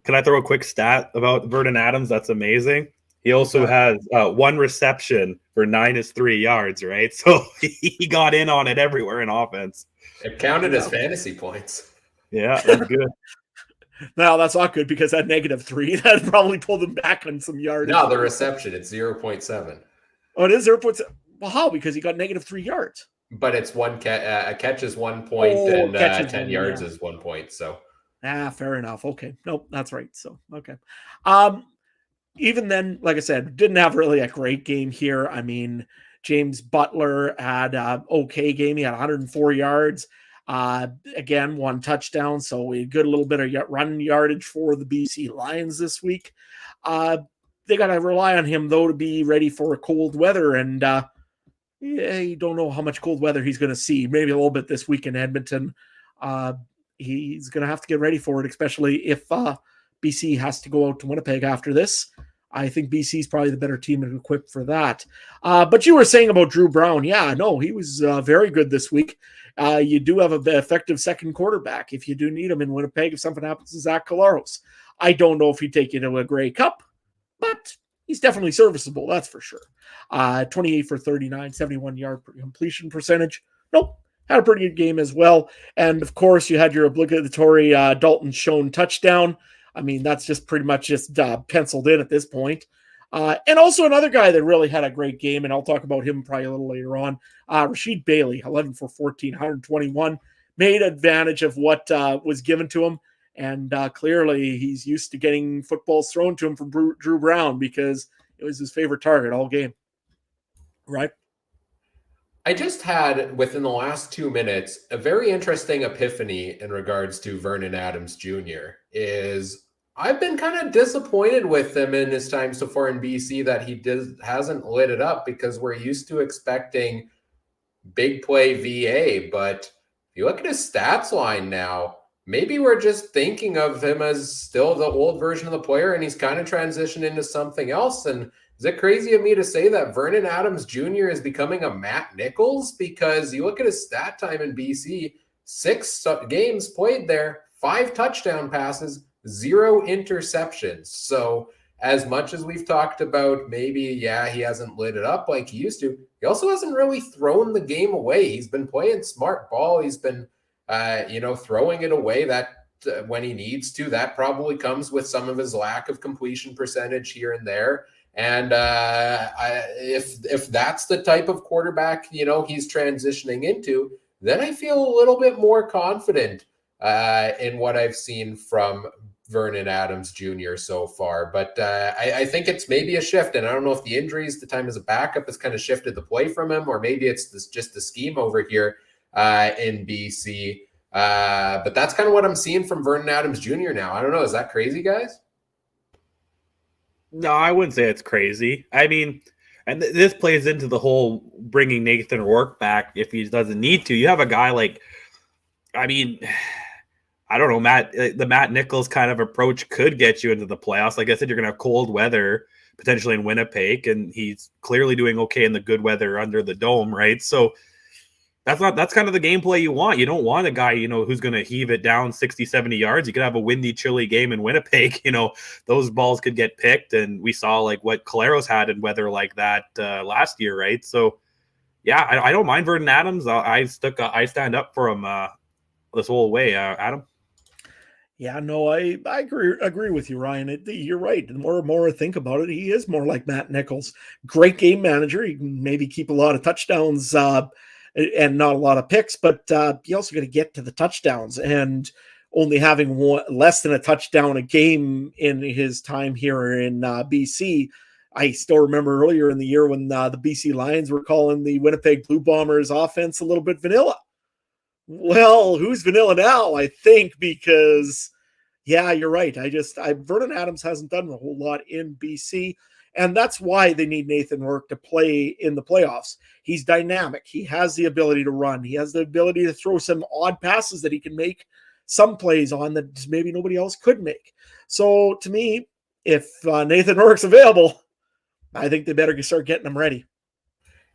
Can I throw a quick stat about Vernon Adams? That's amazing. He also has 1 reception for 9 yards, right? So he got in on it everywhere in offense. It counted as fantasy points. Yeah, that's good. No, that's not good because that -3, that probably pulled him back on some yards. No, the reception, it's 0.7. Oh, it is 0.7. Well, how? Because he got -3 yards. But it's a catch is 1 point, and 10 yards is 1 point. So fair enough. Okay. Nope, that's right. So okay. Even then, like I said, didn't have really a great game here. I mean, James Butler had an okay game. He had 104 yards. Again, 1 touchdown. So we had a good little bit of run yardage for the BC Lions this week. They got to rely on him, though, to be ready for cold weather. And you don't know how much cold weather he's going to see. Maybe a little bit this week in Edmonton. He's going to have to get ready for it, especially if BC has to go out to Winnipeg after this. I think BC is probably the better team and equipped for that. But you were saying about Drew Brown. Yeah, no, he was very good this week. You do have an effective second quarterback if you do need him in Winnipeg. If something happens to Zach Collaros, I don't know if he'd take you to a Grey Cup, but he's definitely serviceable. That's for sure. 28 for 39, 71 yard completion percentage. Nope. Had a pretty good game as well. And of course, you had your obligatory Dalton Schoen touchdown. I mean, that's just pretty much just penciled in at this point. And also another guy that really had a great game, and I'll talk about him probably a little later on, Rashid Bailey, 11 for 14, 121, made advantage of what was given to him. And clearly he's used to getting footballs thrown to him from Drew Brown because it was his favorite target all game. Right? I just had, within the last 2 minutes, a very interesting epiphany in regards to Vernon Adams Jr. I've been kind of disappointed with him in his time so far in BC that he hasn't lit it up, because we're used to expecting big play VA. But if you look at his stats line now, maybe we're just thinking of him as still the old version of the player, and he's kind of transitioned into something else. And is it crazy of me to say that Vernon Adams Jr. is becoming a Matt Nichols? Because you look at his stat time in BC, 6 games played there, 5 touchdown passes, 0 interceptions. So as much as we've talked about maybe, yeah, he hasn't lit it up like he used to, he also hasn't really thrown the game away. He's been playing smart ball. He's been, throwing it away that when he needs to. That probably comes with some of his lack of completion percentage here and there. And if that's the type of quarterback, he's transitioning into, then I feel a little bit more confident in what I've seen from Vernon Adams Jr. so far. But I think it's maybe a shift. And I don't know if the injuries, the time as a backup has kind of shifted the play from him, or maybe it's just the scheme over here in BC. But that's kind of what I'm seeing from Vernon Adams Jr. now. I don't know. Is that crazy, guys? No, I wouldn't say it's crazy. I mean, and this plays into the whole bringing Nathan Rourke back if he doesn't need to. You have a guy like, I mean, I don't know, the Matt Nichols kind of approach could get you into the playoffs. Like I said, you're going to have cold weather potentially in Winnipeg, and he's clearly doing okay in the good weather under the dome, right? So that's kind of the gameplay you want. You don't want a guy, who's going to heave it down 60, 70 yards. You could have a windy, chilly game in Winnipeg. Those balls could get picked. And we saw like what Caleros had in weather like that last year, right? So, yeah, I don't mind Vernon Adams. I stand up for him this whole way. Adam? Yeah, no, I agree with you, Ryan. You're right. The more and more I think about it, he is more like Matt Nichols. Great game manager. He can maybe keep a lot of touchdowns and not a lot of picks, but you also got to get to the touchdowns. And only having less than a touchdown a game in his time here in BC, I still remember earlier in the year when the BC Lions were calling the Winnipeg Blue Bombers offense a little bit vanilla. Well, who's vanilla now? I think because, yeah, you're right. Vernon Adams hasn't done a whole lot in BC. And that's why they need Nathan Rourke to play in the playoffs. He's dynamic. He has the ability to run. He has the ability to throw some odd passes that he can make some plays on that maybe nobody else could make. So to me, if Nathan Rourke's available, I think they better start getting him ready.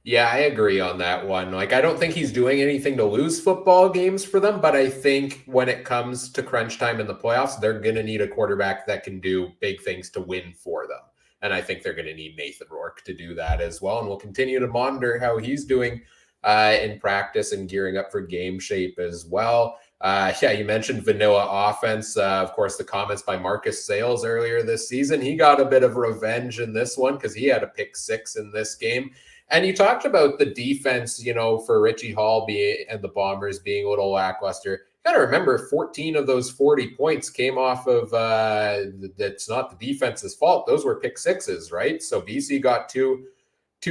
Yeah, I agree on that one. Like, I don't think he's doing anything to lose football games for them, but I think when it comes to crunch time in the playoffs, they're going to need a quarterback that can do big things to win for them. And I think they're going to need Nathan Rourke to do that as well. And we'll continue to monitor how he's doing in practice and gearing up for game shape as well. You mentioned vanilla offense. Of course, the comments by Marcus Sayles earlier this season, he got a bit of revenge in this one because he had a pick 6 in this game. And you talked about the defense, for Richie Hall and the Bombers being a little lackluster. You got to remember 14 of those 40 points came off of that's not the defense's fault. Those were pick 6s, right? So BC got two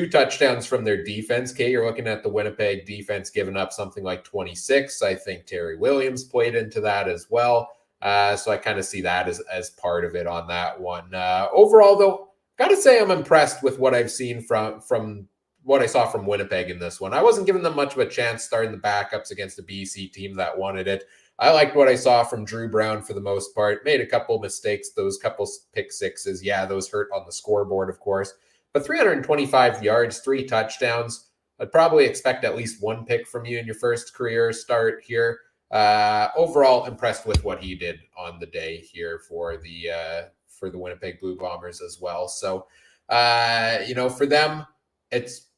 touchdowns from their defense. Okay, you're looking at the Winnipeg defense giving up something like 26. I think Terry Williams played into that as well. So I kind of see that as part of it on that one. Overall, though, got to say I'm impressed with what I've seen from what I saw from Winnipeg in this one. I wasn't giving them much of a chance starting the backups against a BC team that wanted it. I liked what I saw from Drew Brown for the most part. Made a couple of mistakes, those couple pick 6s. Yeah, those hurt on the scoreboard, of course. But 325 yards, 3 touchdowns. I'd probably expect at least 1 pick from you in your first career start here. Overall, impressed with what he did on the day here for the Winnipeg Blue Bombers as well. So, for them, it's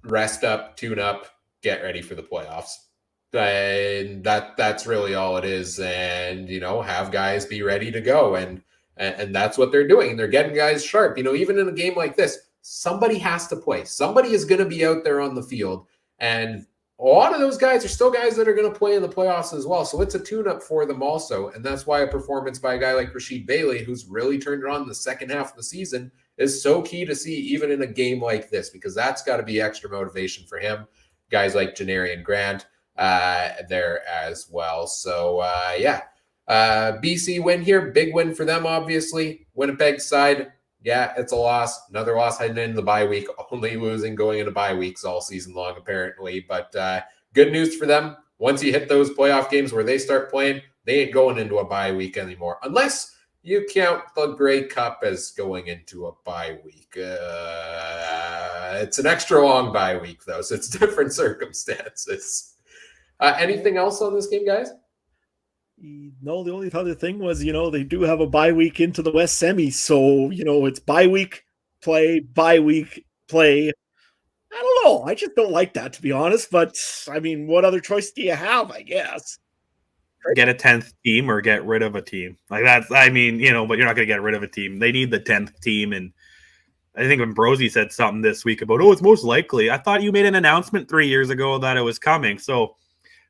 rest up, tune up, get ready for the playoffs. And that's really all it is. And, have guys be ready to go. And that's what they're doing. They're getting guys sharp. Even in a game like this, somebody has to play. Somebody is going to be out there on the field. And a lot of those guys are still guys that are going to play in the playoffs as well. So it's a tune-up for them also. And that's why a performance by a guy like Rasheed Bailey, who's really turned it on in the second half of the season, is so key to see even in a game like this, because that's got to be extra motivation for him. Guys like Janarian Grant there as well. So, BC win here. Big win for them, obviously. Winnipeg side, yeah, it's a loss. Another loss heading into the bye week. Only losing going into bye weeks all season long, apparently. But good news for them. Once you hit those playoff games where they start playing, they ain't going into a bye week anymore. Unless you count the Grey Cup as going into a bye week. It's an extra long bye week, though, so it's different circumstances. Anything else on this game, guys? No, the only other thing was, they do have a bye week into the West Semis. So, it's bye week play. I don't know. I just don't like that, to be honest. But, I mean, what other choice do you have, I guess? Get a 10th team or get rid of a team. Like that's, I mean, but you're not going to get rid of a team. They need the 10th team. And I think Ambrosi said something this week about, it's most likely. I thought you made an announcement 3 years ago that it was coming. So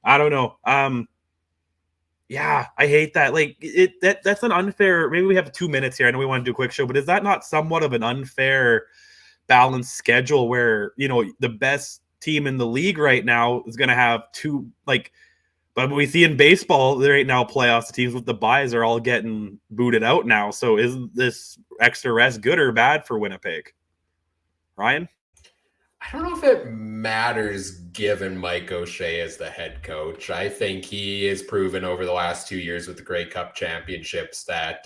I don't know. Yeah, I hate that. Like that's an unfair. Maybe we have 2 minutes here. I know we want to do a quick show, but is that not somewhat of an unfair balanced schedule where, the best team in the league right now is going to have two, but we see in baseball, there ain't now playoffs. The teams with the byes are all getting booted out now. So is this extra rest good or bad for Winnipeg? Ryan? I don't know if it matters given Mike O'Shea as the head coach. I think he has proven over the last 2 years with the Grey Cup championships that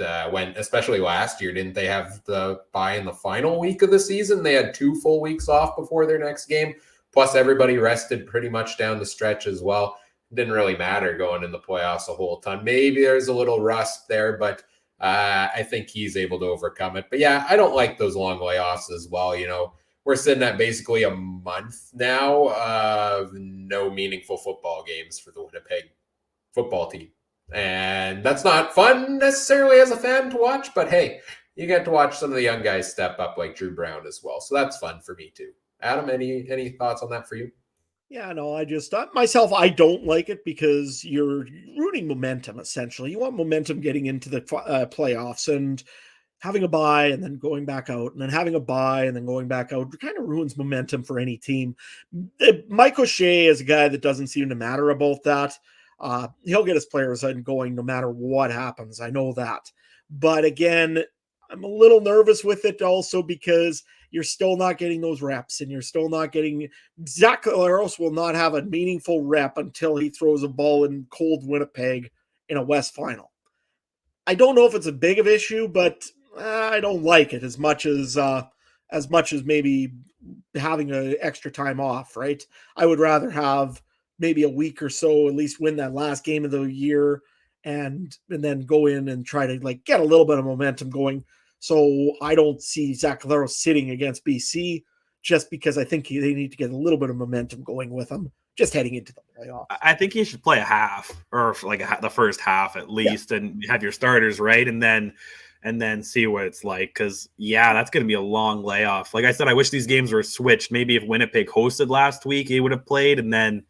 especially last year, didn't they have the bye in the final week of the season? They had 2 full weeks off before their next game. Plus everybody rested pretty much down the stretch as well. Didn't really matter going in the playoffs a whole ton. Maybe there's a little rust there, but I think he's able to overcome it. But yeah, I don't like those long layoffs as well. We're sitting at basically a month now of no meaningful football games for the Winnipeg football team. And that's not fun necessarily as a fan to watch, but hey, you get to watch some of the young guys step up like Drew Brown as well. So that's fun for me too. Adam, any thoughts on that for you? Yeah, no, I just myself, I don't like it because you're ruining momentum, essentially. You want momentum getting into the playoffs, and having a bye and then going back out and then having a bye and then going back out kind of ruins momentum for any team. Mike O'Shea is a guy that doesn't seem to matter about that. He'll get his players going no matter what happens. I know that. But again, I'm a little nervous with it also because you're still not getting those reps, and you're still not getting Zach Collaros will not have a meaningful rep until he throws a ball in cold Winnipeg in a West final. I don't know if it's a big of issue, but I don't like it as much as maybe having an extra time off, right? I would rather have maybe a week or so, at least win that last game of the year and then go in and try to get a little bit of momentum going. So I don't see Zach Collaros sitting against BC just because I think they need to get a little bit of momentum going with them just heading into the playoffs. I think you should play a half or the first half at least, and have your starters right, and then see what it's like. Because that's going to be a long layoff. Like I said, I wish these games were switched. Maybe if Winnipeg hosted last week, he would have played, and then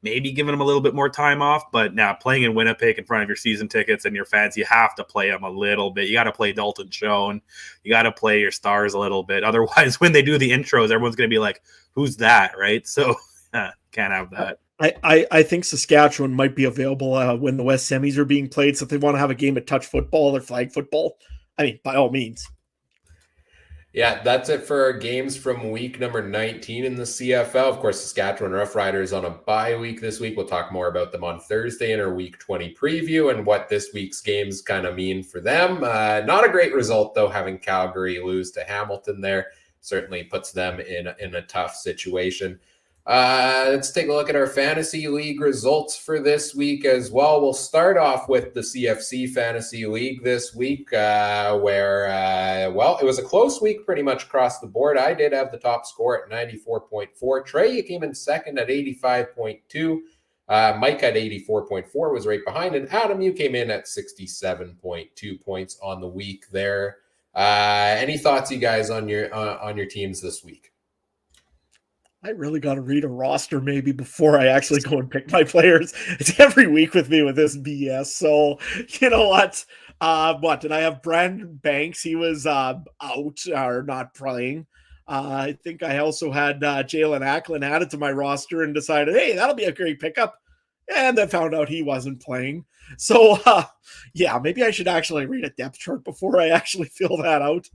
maybe giving them a little bit more time off. But now playing in Winnipeg in front of your season tickets and your fans, you have to play them a little bit. You got to play Dalton Schoen. You got to play your stars a little bit. Otherwise, when they do the intros, everyone's going to be like, who's that, right? So can't have that. I think Saskatchewan might be available when the West semis are being played. So if they want to have a game of touch football or flag football, I mean, by all means. Yeah, that's it for our games from week number 19 in the CFL. Of course, Saskatchewan Roughriders on a bye week this week. We'll talk more about them on Thursday in our week 20 preview and what this week's games kind of mean for them. Not a great result, though, having Calgary lose to Hamilton there. Certainly puts them in a tough situation. Let's take a look at our fantasy league results for this week as well. We'll start off with the CFC Fantasy League this week, where it was a close week pretty much across the board. I did have the top score at 94.4. Trey, you came in second at 85.2. Mike at 84.4 was right behind, and Adam, you came in at 67.2 points on the week there. Any thoughts, you guys, on your teams this week? I really got to read a roster maybe before I actually go and pick my players. It's every week with me with this BS. So you know what? What did I have? Brandon Banks. He was out or not playing. I think I also had Jalen Acklin added to my roster and decided, hey, that'll be a great pickup. And I found out he wasn't playing. So maybe I should actually read a depth chart before I actually fill that out.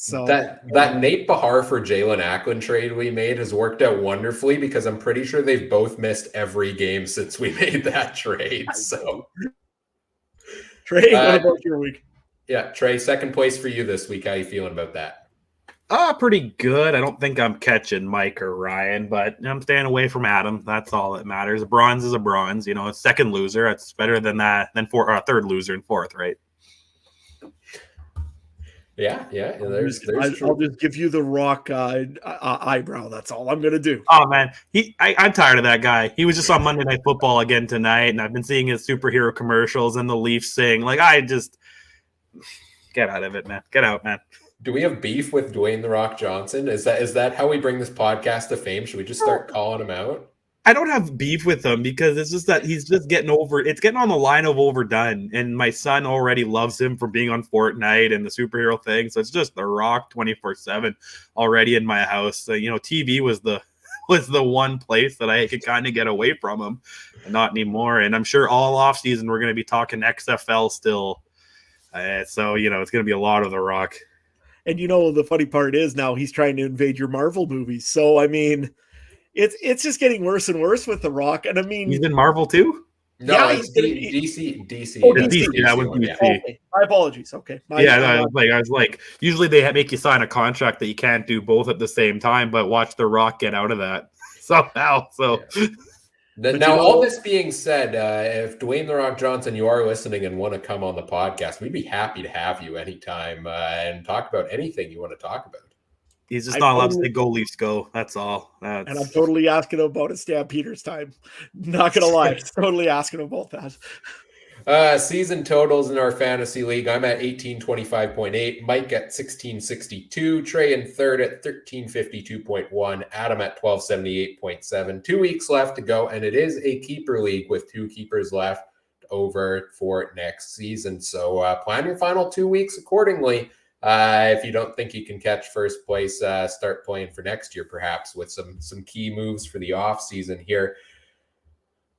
So that Nate Bahar for Jalen Acklin trade we made has worked out wonderfully because I'm pretty sure they've both missed every game since we made that trade. So, Trey, what about your week? Yeah, Trey, second place for you this week. How you feeling about that? Pretty good. I don't think I'm catching Mike or Ryan, but I'm staying away from Adam. That's all that matters. A bronze is a bronze. You know, a second loser. That's better than that. Than third loser and fourth, right? Yeah. There's I'll just give you the Rock eyebrow. That's all I'm gonna do. Oh man, I'm tired of that guy. He was just on Monday Night Football again tonight, and I've been seeing his superhero commercials and the Leafs sing. Like, I just get out of it, man. Get out, man. Do we have beef with Dwayne "The Rock" Johnson? Is that how we bring this podcast to fame? Should we just start calling him out? I don't have beef with him because it's just that he's just getting over. It's getting on the line of overdone, and my son already loves him for being on Fortnite and the superhero thing. So it's just The Rock 24/7 already in my house. So, you know, TV was the one place that I could kind of get away from him, and not anymore. And I'm sure all off season we're going to be talking XFL still. So you know, it's going to be a lot of The Rock. And you know, the funny part is now he's trying to invade your Marvel movies. So I mean, it's just getting worse and worse with The Rock. And I mean, he's in Marvel too. No, yeah, it's DC. Oh, DC. Yeah, with one, DC. Okay. My apologies. Okay. I was like, usually they make you sign a contract that you can't do both at the same time, but watch The Rock get out of that somehow. So. Yeah. Now, all this being said, if Dwayne "The Rock" Johnson, you are listening and want to come on the podcast, we'd be happy to have you anytime and talk about anything you want to talk about. He's just not allowed to say "Go Leafs, go." That's all. And I'm totally asking him about his Stampeders time. Not gonna lie, totally asking him about that. Season totals in our fantasy league. I'm at 1825.8. Mike at 1662. Trey in third at 1352.1. Adam at 1278.7. 2 weeks left to go, and it is a keeper league with 2 keepers left over for next season. So plan your final 2 weeks accordingly. If you don't think you can catch first place, start playing for next year, perhaps with some key moves for the off season here.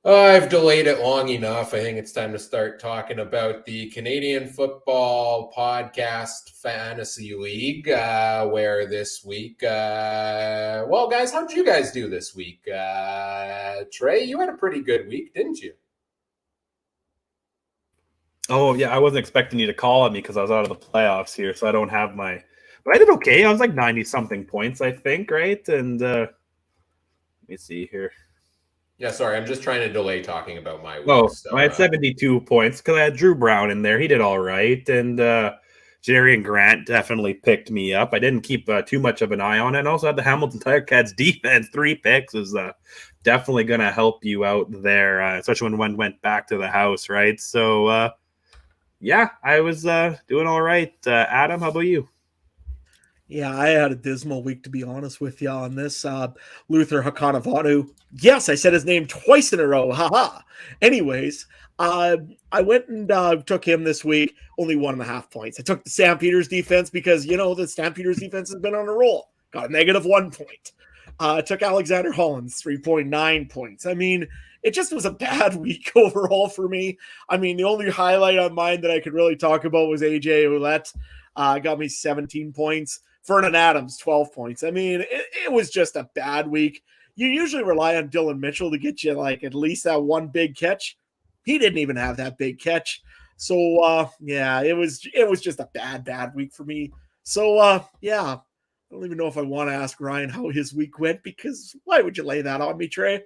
I've delayed it long enough. I think it's time to start talking about the Canadian Football Podcast Fantasy League, where this week, well, guys, how did you guys do this week? Trey, you had a pretty good week, didn't you? Oh, yeah, I wasn't expecting you to call on me because I was out of the playoffs here, so I don't have my... But I did okay. I was like 90-something points, I think, right? And let me see here. Yeah, sorry, I'm just trying to delay talking about my week. Oh, so, I had 72 points because I had Drew Brown in there. He did all right. And Jerry and Grant definitely picked me up. I didn't keep too much of an eye on it. And also had the Hamilton Tiger Cats defense. 3 picks is definitely going to help you out there, especially when one went back to the house, right? So, yeah, I was doing all right. Adam, how about you? Yeah, I had a dismal week, to be honest with you on this. Luther Hakanavanu. Yes, I said his name twice in a row. Haha. Anyways, I went and took him this week. Only 1.5 points. I took the Stampeders defense because, you know, the Stampeders defense has been on a roll. Got a -1 point. Took Alexander Hollins, 3.9 points. I mean, it just was a bad week overall for me. I mean, the only highlight on mine that I could really talk about was AJ Ouellette. Got me 17 points. Vernon Adams, 12 points. I mean, it was just a bad week. You usually rely on Dylan Mitchell to get you like at least that one big catch. He didn't even have that big catch. So, yeah, it was just a bad week for me. So, yeah, I don't even know if I want to ask Ryan how his week went because why would you lay that on me, Trey?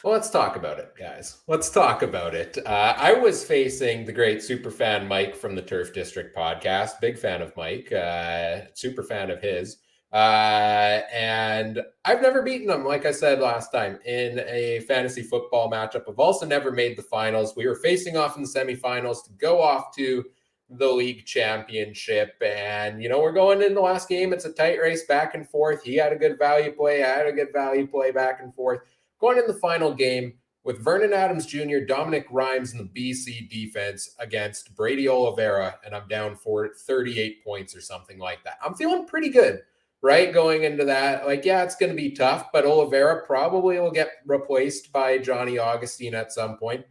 Well, let's talk about it, guys. Let's talk about it. I was facing the great superfan Mike from the Turf District podcast. Big fan of Mike, super fan of his. And I've never beaten him, like I said last time, in a fantasy football matchup. I've also never made the finals. We were facing off in the semifinals to go off to the league championship. And, you know, we're going in the last game. It's a tight race back and forth. He had a good value play. I had a good value play back and forth. Going in the final game with Vernon Adams Jr., Dominic Rhymes in the BC defense against Brady Oliveira, and I'm down for 38 points or something like that. I'm feeling pretty good, right, going into that. Like, yeah, it's going to be tough, but Oliveira probably will get replaced by Johnny Augustine at some point.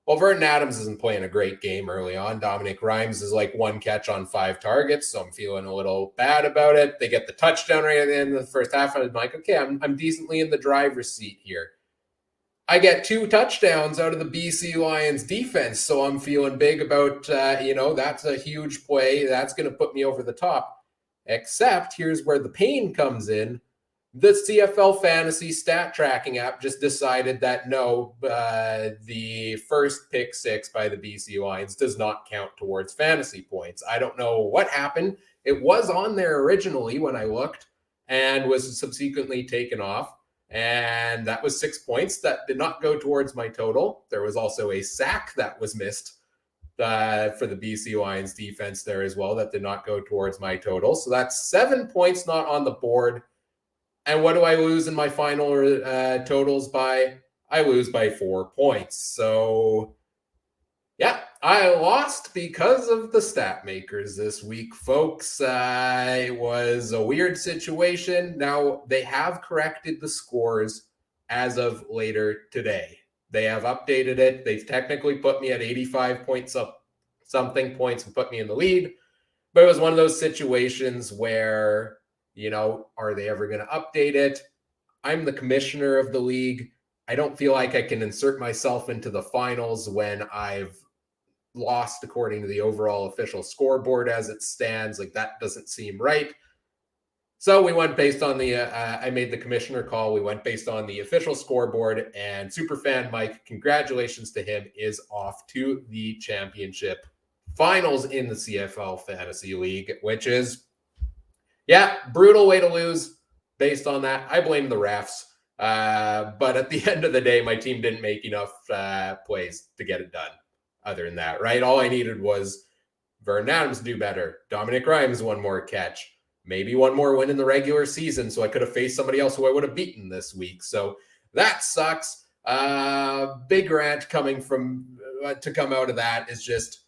Well, Vernon Adams isn't playing a great game early on. Dominic Rhymes is like 1 catch on 5 targets, so I'm feeling a little bad about it. They get the touchdown right at the end of the first half, and I'm like, okay, I'm decently in the driver's seat here. I get 2 touchdowns out of the BC Lions defense, so I'm feeling big about, that's a huge play. That's going to put me over the top. Except here's where the pain comes in. The CFL Fantasy stat tracking app just decided that no, the first pick 6 by the BC Lions does not count towards fantasy points. I don't know what happened. It was on there originally when I looked and was subsequently taken off. And that was 6 points that did not go towards my total. There was also a sack that was missed for the BC Lions defense there as well that did not go towards my total. So that's 7 points not on the board. And what do I lose in my final totals by? I lose by 4 points. So, yeah, I lost because of the stat makers this week, folks. It was a weird situation. Now, they have corrected the scores as of later today. They have updated it. They've technically put me at 85 points up something points and put me in the lead. But it was one of those situations where, are they ever going to update it? I'm the commissioner of the league. I don't feel like I can insert myself into the finals when I've lost according to the overall official scoreboard as it stands. Like, that doesn't seem right. So we went based on I made the commissioner call. We went based on the official scoreboard, and Superfan Mike, congratulations to him, is off to the championship finals in the CFL Fantasy League, which is, brutal way to lose based on that. I blame the refs. But at the end of the day, my team didn't make enough plays to get it done. Other than that, right? All I needed was Vernon Adams to do better. Dominic Rhymes, one more catch. Maybe one more win in the regular season, so I could have faced somebody else who I would have beaten this week. So that sucks. Big rant coming from to come out of that is just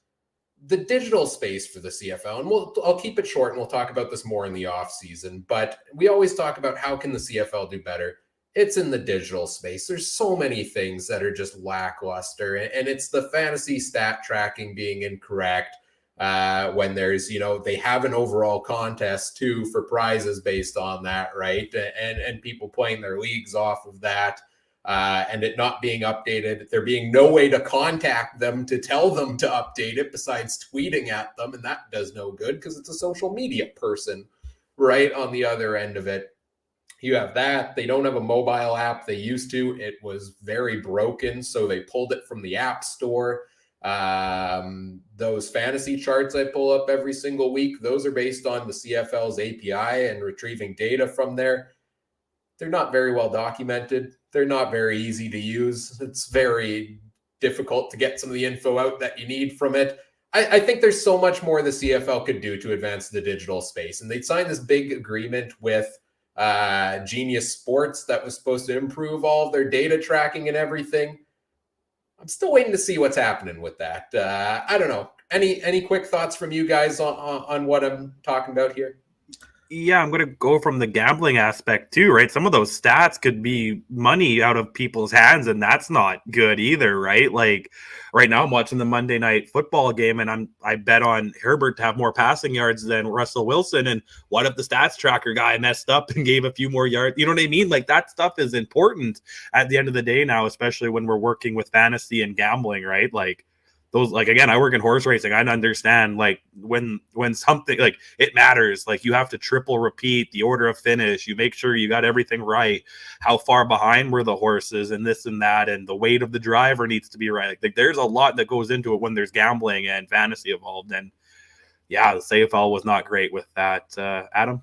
the digital space for the CFL. And I'll keep it short, and we'll talk about this more in the off season. But we always talk about how can the CFL do better. It's in the digital space. There's so many things that are just lackluster, and it's the fantasy stat tracking being incorrect. When there's, they have an overall contest too for prizes based on that, right? And people playing their leagues off of that, and it not being updated. There being no way to contact them to tell them to update it besides tweeting at them, and that does no good because it's a social media person, right, on the other end of it. You have that. They don't have a mobile app. They used to. It was very broken, so they pulled it from the App Store. Those fantasy charts I pull up every single week, those are based on the CFL's API and retrieving data from there. They're not very well documented. They're not very easy to use. It's very difficult to get some of the info out that you need from it. I think there's so much more the CFL could do to advance the digital space. And they'd signed this big agreement with Genius Sports that was supposed to improve all of their data tracking and everything. I'm still waiting to see what's happening with that. I don't know. Any quick thoughts from you guys on what I'm talking about here? Yeah, I'm going to go from the gambling aspect too, right? Some of those stats could be money out of people's hands, and that's not good either, right? Like right now I'm watching the Monday Night Football game, and I bet on Herbert to have more passing yards than Russell Wilson, and what if the stats tracker guy messed up and gave a few more yards? You know what I mean? Like, that stuff is important at the end of the day now, especially when we're working with fantasy and gambling, right? Like, those, like, again, I work in horse racing. I understand, like, when something, like, it matters, like, you have to triple repeat the order of finish. You make sure you got everything right, how far behind were the horses, and this and that, and the weight of the driver needs to be right. Like, there's a lot that goes into it when there's gambling and fantasy involved. And yeah, the CFL was not great with that. Adam?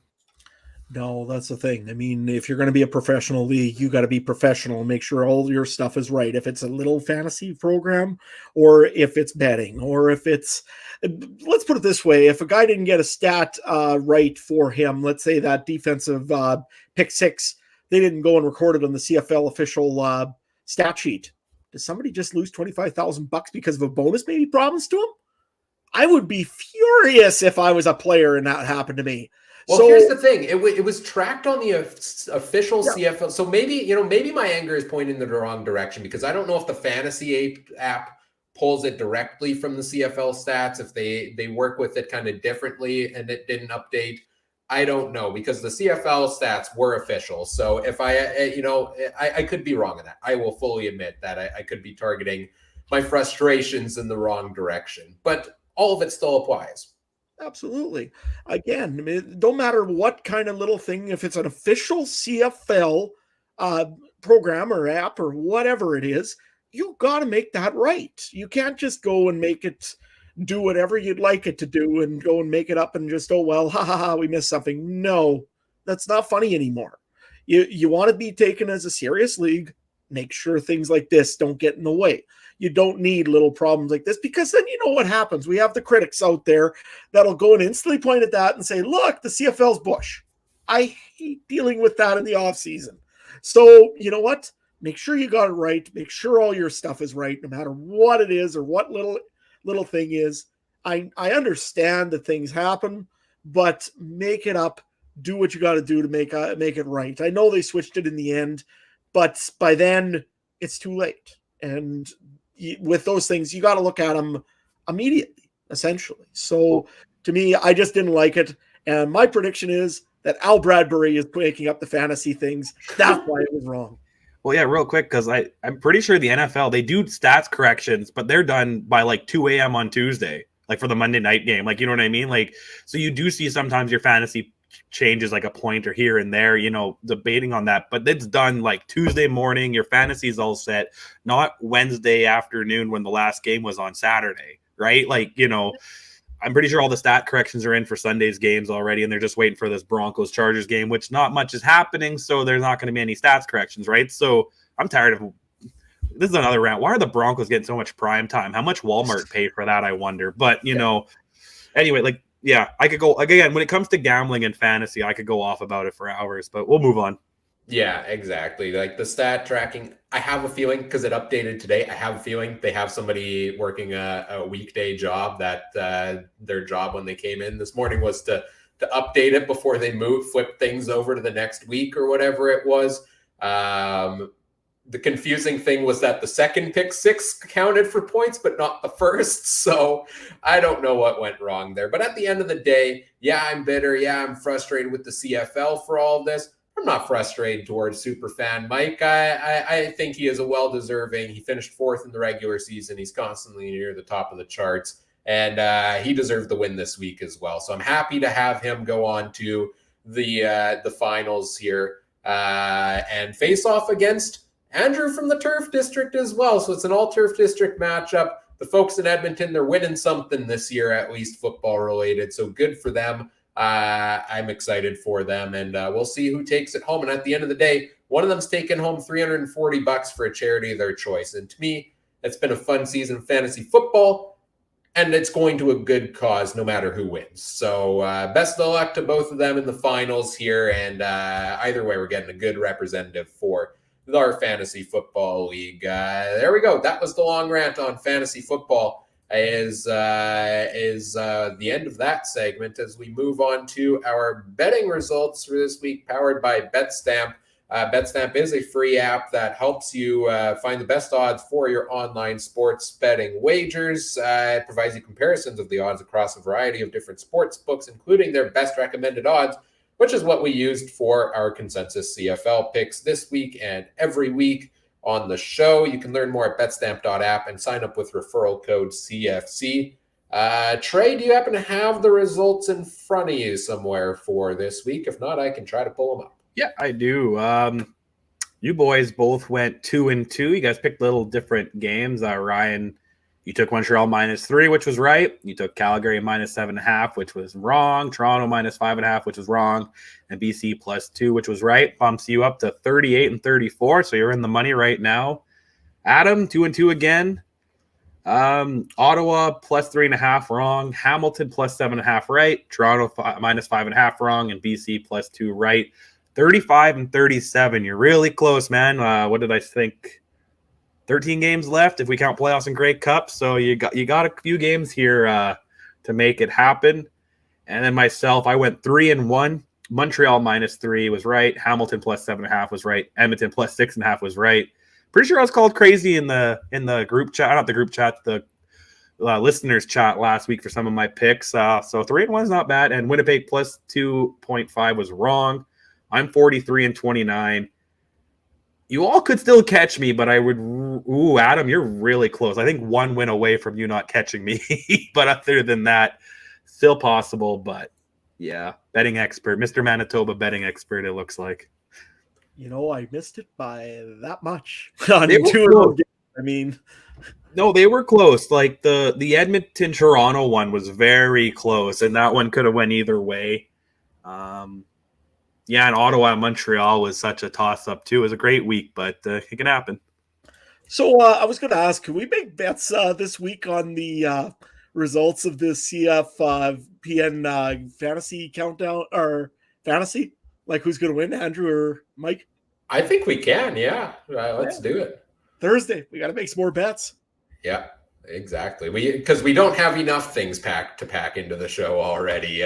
No, that's the thing. I mean, if you're going to be a professional league, you got to be professional and make sure all your stuff is right. If it's a little fantasy program, or if it's betting, or if it's, let's put it this way, if a guy didn't get a stat right for him, let's say that defensive pick 6, they didn't go and record it on the CFL official stat sheet. Does somebody just lose $25,000 because of a bonus maybe promised to him? I would be furious if I was a player and that happened to me. Well, here's the thing. It was tracked on the official CFL. So maybe my anger is pointing in the wrong direction, because I don't know if the fantasy app pulls it directly from the CFL stats, if they work with it kind of differently and it didn't update. I don't know, because the CFL stats were official. So if I could be wrong in that. I will fully admit that I could be targeting my frustrations in the wrong direction, but all of it still applies. Absolutely. Again, I mean, it don't matter what kind of little thing, if it's an official CFL uh, program or app or whatever it is, you got to make that right. You can't just go and make it do whatever you'd like it to do and go and make it up and just, oh, well, ha ha ha, we missed something. No, that's not funny anymore. You want to be taken as a serious league, make sure things like this don't get in the way. You don't need little problems like this, because then you know what happens. We have the critics out there that'll go and instantly point at that and say, look, the CFL's bush. I hate dealing with that in the off season. So you know what? Make sure you got it right. Make sure all your stuff is right, no matter what it is or what little thing is. I understand that things happen, but make it up. Do what you got to do to make it right. I know they switched it in the end, but by then it's too late. And with those things, you got to look at them immediately, essentially. So to me, I just didn't like it. And my prediction is that Al Bradbury is making up the fantasy things. That's why it was wrong. Well, yeah, real quick, because I'm pretty sure the NFL, they do stats corrections, but they're done by like 2 a.m. on Tuesday, like for the Monday night game. Like, you know what I mean? Like, so you do see sometimes your fantasy changes like a point or here and there, you know, debating on that, but it's done like Tuesday morning. Your fantasy's all set, not Wednesday afternoon when the last game was on Saturday, right? Like, you know, I'm pretty sure all the stat corrections are in for Sunday's games already, and they're just waiting for this Broncos-Chargers game, which not much is happening, so there's not going to be any stats corrections, right? So I'm tired of – this is another rant. Why are the Broncos getting so much prime time? How much Walmart paid for that, I wonder? But, you know, anyway, like, yeah, I could go – again, when it comes to gambling and fantasy, I could go off about it for hours, but we'll move on. Yeah, exactly. Like the stat tracking, I have a feeling, because it updated today, I have a feeling they have somebody working a weekday job that their job when they came in this morning was to update it before they flip things over to the next week or whatever it was. The confusing thing was that the second pick six counted for points, but not the first. So I don't know what went wrong there. But at the end of the day, yeah, I'm bitter. Yeah, I'm frustrated with the CFL for all of this. I'm not frustrated towards Superfan Mike. I think he is a well-deserving. He finished fourth in the regular season. He's constantly near the top of the charts. And he deserved the win this week as well. So I'm happy to have him go on to the finals here and face off against Andrew from the Turf District as well. So it's an all-Turf District matchup. The folks in Edmonton, they're winning something this year, at least football-related. So good for them. I'm excited for them, and we'll see who takes it home. And at the end of the day, one of them's taking home $340 for a charity of their choice. And to me, it's been a fun season of fantasy football, and it's going to a good cause no matter who wins. So best of luck to both of them in the finals here. And either way, we're getting a good representative for our fantasy football league. There we go. That was the long rant on fantasy football. Is the end of that segment as we move on to our betting results for this week, powered by BetStamp. BetStamp is a free app that helps you find the best odds for your online sports betting wagers. It provides you comparisons of the odds across a variety of different sports books, including their best recommended odds, which is what we used for our consensus CFL picks this week and every week on the show. You can learn more at betstamp.app and sign up with referral code CFC. Trey, do you happen to have the results in front of you somewhere for this week? If not, I can try to pull them up. Yeah, I do. You boys both went 2-2. You guys picked little different games. Ryan, you took Montreal -3, which was right. You took Calgary -7.5, which was wrong. Toronto -5.5, which was wrong. And BC +2, which was right. Bumps you up to 38 and 34. So you're in the money right now. Adam, 2-2 again. Ottawa +3.5 wrong. Hamilton +7.5 right. Toronto -5.5 wrong. And BC +2 right. 35 and 37. You're really close, man. What did I think? 13 games left if we count playoffs and Grey Cup. So you got a few games here to make it happen. And then myself, I went 3-1. Montreal -3 was right. Hamilton +7.5 was right. Edmonton +6.5 was right. Pretty sure I was called crazy in the group chat, not the group chat, the listeners chat last week for some of my picks. So 3-1 is not bad. And Winnipeg +2.5 was wrong. I'm 43 and 29. You all could still catch me, but I would. Ooh, Adam, you're really close. I think one win away from you not catching me. But other than that, Still possible, but yeah, betting expert, Mr. Manitoba betting expert, it looks like. I missed it by that much on They were 2 of close. those games. I mean, No, they were close. Like the Edmonton Toronto one was very close, and that one could have went either way. Yeah, and Ottawa Montreal was such a toss up too. It was a great week, but it can happen. so I was going to ask, can we make bets this week on the results of the CFPN fantasy countdown or fantasy? Like who's going to win, Andrew or Mike? I think we can. Yeah. Let's do it. Thursday. We got to make some more bets. Yeah, exactly. Because we don't have enough things to pack into the show already.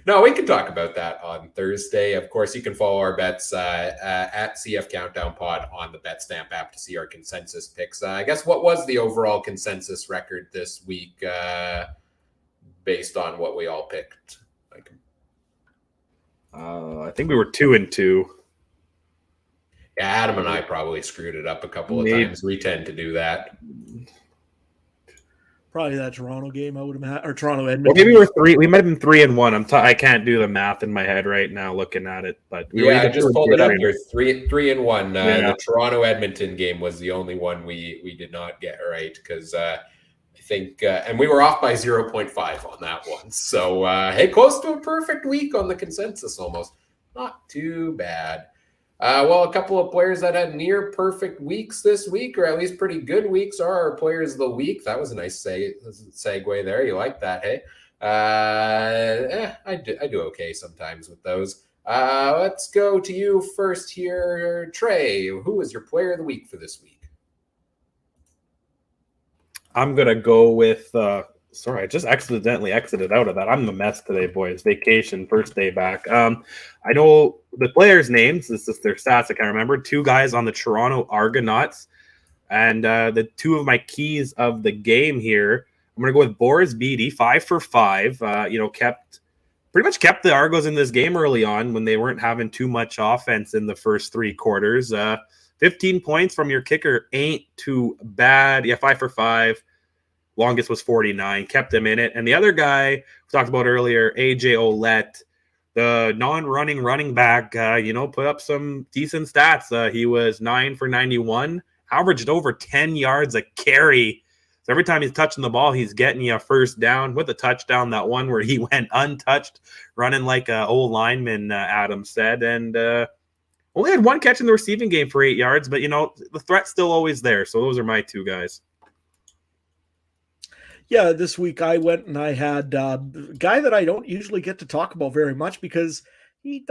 No, we can talk about that on Thursday. Of course, you can follow our bets at CF Countdown Pod on the BetStamp app to see our consensus picks. I guess what was the overall consensus record this week based on what we all picked? I think we were 2-2. Yeah, Adam and I probably screwed it up a couple of times. We tend to do that. Probably that Toronto game I would have had, or Toronto Edmonton. Well, maybe we were 3. We might have been 3-1. I can't do the math in my head right now looking at it, but I just pulled it up. You're 3-1. Yeah. The Toronto Edmonton game was the only one we did not get right because I think, and we were off by 0.5 on that one. So hey, close to a perfect week on the consensus almost. Not too bad. Well, a couple of players that had near perfect weeks this week, or at least pretty good weeks, are our players of the week. That was a nice segue there. You like that, hey? I do okay sometimes with those. Let's go to you first here, Trey. Who is your player of the week for this week? I'm going to go with sorry, I just accidentally exited out of that. I'm the mess today, boys. Vacation, first day back. I know the players' names. This is their stats. I can't remember. 2 guys on the Toronto Argonauts. And the 2 of my keys of the game here, I'm going to go with Boris Beatty, 5 for 5. Pretty much kept the Argos in this game early on when they weren't having too much offense in the first 3 quarters. 15 points from your kicker ain't too bad. Yeah, 5 for 5. Longest was 49, kept him in it. And the other guy we talked about earlier, AJ Ouellette, the non-running running back, put up some decent stats. He was 9 for 91, averaged over 10 yards a carry. So every time he's touching the ball, he's getting you a first down with a touchdown. That one where he went untouched, running like an old lineman, Adam said. And only had 1 catch in the receiving game for 8 yards, but, the threat's still always there. So those are my 2 guys. Yeah, this week I went and I had a guy that I don't usually get to talk about very much because he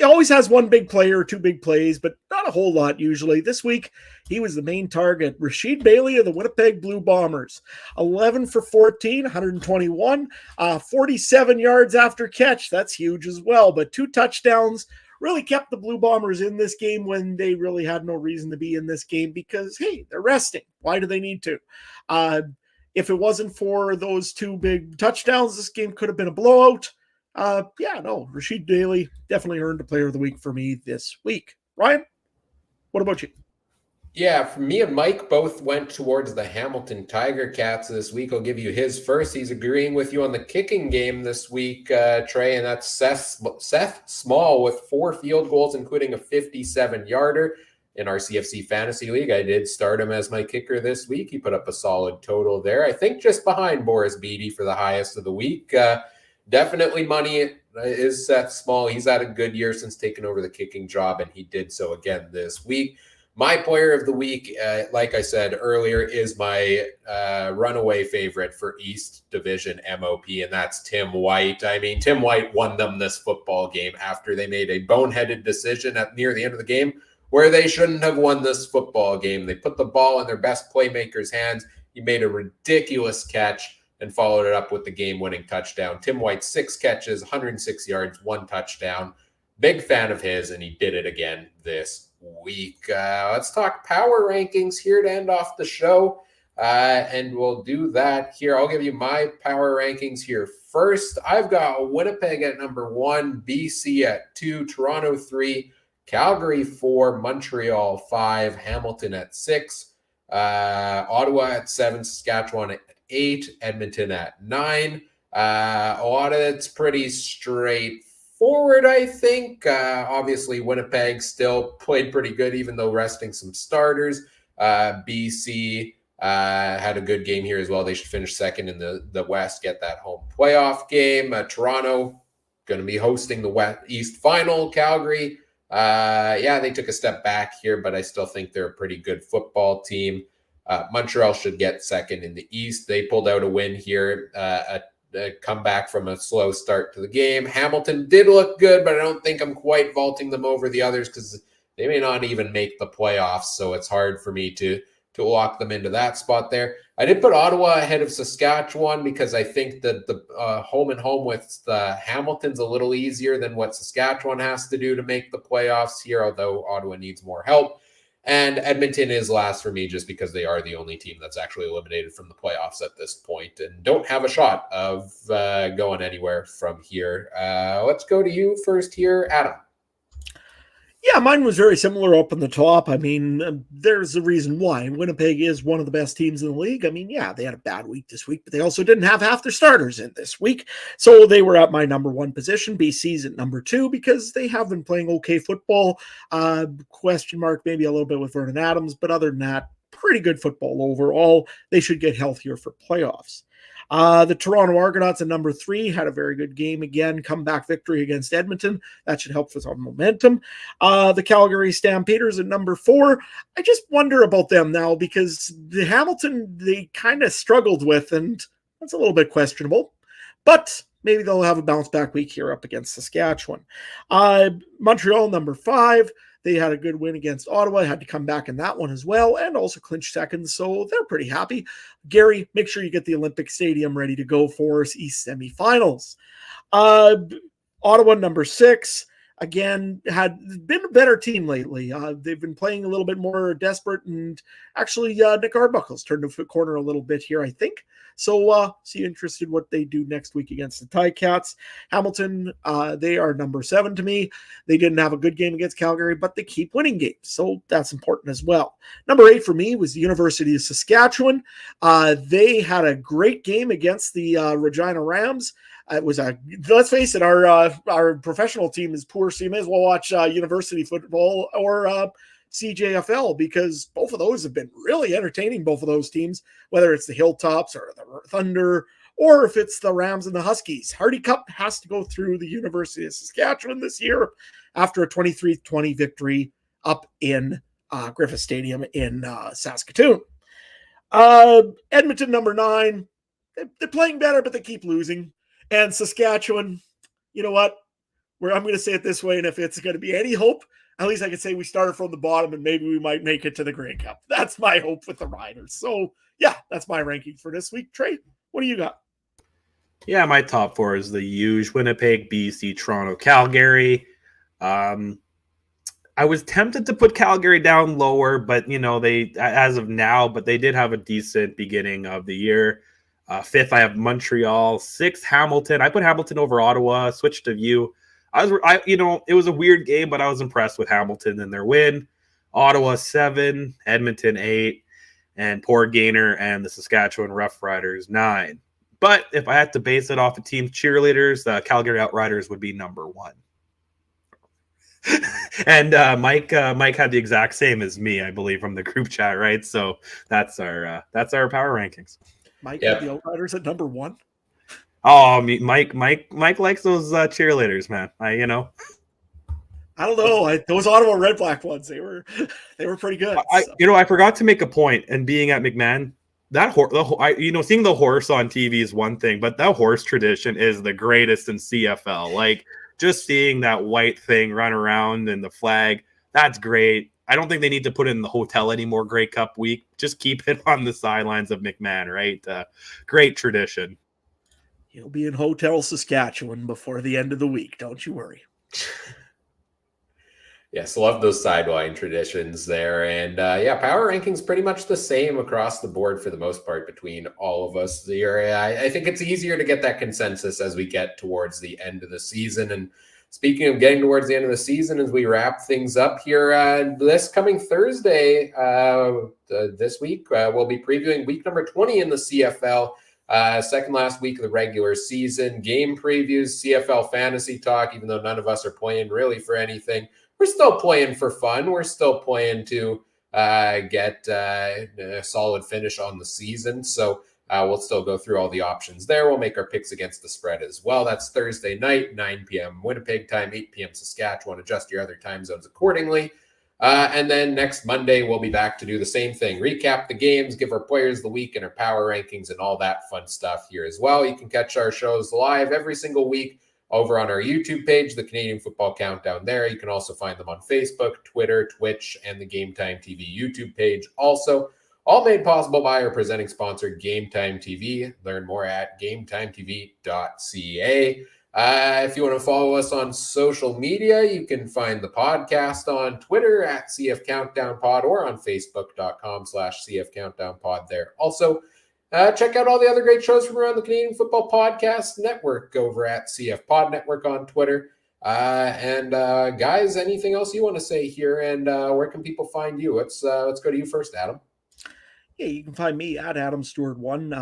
always has 1 big play or 2 big plays, but not a whole lot usually. This week, he was the main target. Rasheed Bailey of the Winnipeg Blue Bombers, 11 for 14, 121, 47 yards after catch. That's huge as well, but 2 touchdowns. Really kept the Blue Bombers in this game when they really had no reason to be in this game because, hey, they're resting. Why do they need to? If it wasn't for those 2 big touchdowns, this game could have been a blowout. Rasheed Bailey definitely earned a player of the week for me this week. Ryan, what about you? Yeah, for me and Mike both went towards the Hamilton Tiger Cats this week. I'll give you his first. He's agreeing with you on the kicking game this week, Trey, and that's Seth Small with 4 field goals, including a 57-yarder. In our CFC Fantasy League, I did start him as my kicker this week. He put up a solid total there. I think just behind Boris Beatty for the highest of the week. Definitely money is Seth Small. He's had a good year since taking over the kicking job, and he did so again this week. My player of the week, like I said earlier, is my runaway favorite for East Division MOP, and that's Tim White. I mean, Tim White won them this football game after they made a boneheaded decision near the end of the game where they shouldn't have won this football game. They put the ball in their best playmaker's hands. He made a ridiculous catch and followed it up with the game-winning touchdown. Tim White, 6 catches, 106 yards, 1 touchdown. Big fan of his, and he did it again this week. Let's talk power rankings here to end off the show, and we'll do that here. I'll give you my power rankings here first. I've got Winnipeg at number 1, BC at 2, Toronto 3, Calgary 4, Montreal 5, Hamilton at 6, Ottawa at 7, Saskatchewan at 8, Edmonton at 9. A lot of it's pretty straightforward, I think. Obviously, Winnipeg still played pretty good, even though resting some starters. BC had a good game here as well. They should finish second in the West, get that home playoff game. Toronto going to be hosting the West East Final. Calgary, they took a step back here, but I still think they're a pretty good football team. Montreal should get second in the East. They pulled out a win here, a comeback from a slow start to the game. Hamilton did look good, but I don't think I'm quite vaulting them over the others because they may not even make the playoffs, so it's hard for me to lock them into that spot there. I did put Ottawa ahead of Saskatchewan because I think that the home and home with the Hamilton's a little easier than what Saskatchewan has to do to make the playoffs here, although Ottawa needs more help. And Edmonton is last for me just because they are the only team that's actually eliminated from the playoffs at this point and don't have a shot of going anywhere from here. Let's go to you first here, Adam. Yeah, mine was very similar up in the top. I mean, there's a reason why. Winnipeg is one of the best teams in the league. I mean, yeah, they had a bad week this week, but they also didn't have half their starters in this week. So they were at my number one position. BC's at number two because they have been playing okay football. Question mark maybe a little bit with Vernon Adams, but other than that, pretty good football overall. They should get healthier for playoffs. The Toronto Argonauts at number 3 had a very good game again, comeback victory against Edmonton. That should help with some momentum. The Calgary Stampeders at number 4. I just wonder about them now because the Hamilton they kind of struggled with, and that's a little bit questionable. But maybe they'll have a bounce back week here up against Saskatchewan. Montreal number 5. They had a good win against Ottawa, had to come back in that one as well, and also clinch second, so they're pretty happy. Gary, make sure you get the Olympic Stadium ready to go for us, East semifinals. Ottawa, number 6, again, had been a better team lately. They've been playing a little bit more desperate, and actually Nick Arbuckle's turned the corner a little bit here, I think. So see interested what they do next week against the Ticats. Hamilton, they are number 7 to me. They didn't have a good game against Calgary, but they keep winning games, so that's important as well. Number 8 for me was the University of Saskatchewan. They had a great game against the Regina Rams. It was let's face it, our professional team is poor, so you may as well watch university football or CJFL because both of those have been really entertaining, both of those teams, whether it's the Hilltops or the Thunder, or if it's the Rams and the Huskies. Hardy Cup has to go through the University of Saskatchewan this year after a 23-20 victory up in Griffith Stadium in Saskatoon. Edmonton, number 9. They're playing better, but they keep losing. And Saskatchewan, you know what? I'm going to say it this way, and if it's going to be any hope, at least I can say we started from the bottom and maybe we might make it to the Grey Cup. That's my hope with the Riders. So, yeah, that's my ranking for this week. Trey, what do you got? Yeah, my top 4 is the huge Winnipeg, BC, Toronto, Calgary. I was tempted to put Calgary down lower, but, they, as of now, but they did have a decent beginning of the year. 5th, I have Montreal. 6th, Hamilton. I put Hamilton over Ottawa, switched to you. It was a weird game, but I was impressed with Hamilton and their win. Ottawa 7, Edmonton 8, and poor Gainer and the Saskatchewan Roughriders 9. But if I had to base it off of team cheerleaders, the Calgary Outriders would be number 1. And Mike had the exact same as me, I believe, from the group chat, right? So that's our power rankings. Mike had the Outriders at number 1. Oh, Mike likes those cheerleaders, man. I don't know. Those Ottawa Red Black ones, they were pretty good. I forgot to make a point. And being at McMahon, that seeing the horse on TV is one thing, but that horse tradition is the greatest in CFL. Like just seeing that white thing run around and the flag, that's great. I don't think they need to put it in the hotel anymore. Grey Cup week, just keep it on the sidelines of McMahon, right? Great tradition. He'll be in Hotel Saskatchewan before the end of the week. Don't you worry. Yes, love those sideline traditions there. And power rankings pretty much the same across the board for the most part between all of us here. I think it's easier to get that consensus as we get towards the end of the season. And speaking of getting towards the end of the season, as we wrap things up here, this coming Thursday, this week, we'll be previewing week number 20 in the CFL. Second last week of the regular season. Game previews, CFL Fantasy talk, even though none of us are playing really for anything. We're still playing for fun. We're still playing to get a solid finish on the season. So we'll still go through all the options there. We'll make our picks against the spread as well. That's Thursday night, 9 p.m. Winnipeg time, 8 p.m. Saskatchewan. Adjust your other time zones accordingly. And then next Monday, we'll be back to do the same thing. Recap the games, give our players of the week and our power rankings and all that fun stuff here as well. You can catch our shows live every single week over on our YouTube page, the Canadian Football Countdown there. You can also find them on Facebook, Twitter, Twitch, and the Game Time TV YouTube page also. All made possible by our presenting sponsor, Game Time TV. Learn more at gametimetv.ca. If you want to follow us on social media, you can find the podcast on Twitter at CF Countdown Pod or on Facebook.com/CF Countdown Pod there. Also, check out all the other great shows from around the Canadian Football Podcast Network over at CF Pod Network on Twitter. Guys, anything else you want to say here? And where can people find you? Let's go to you first, Adam. Yeah, you can find me at Adam Stewart 1.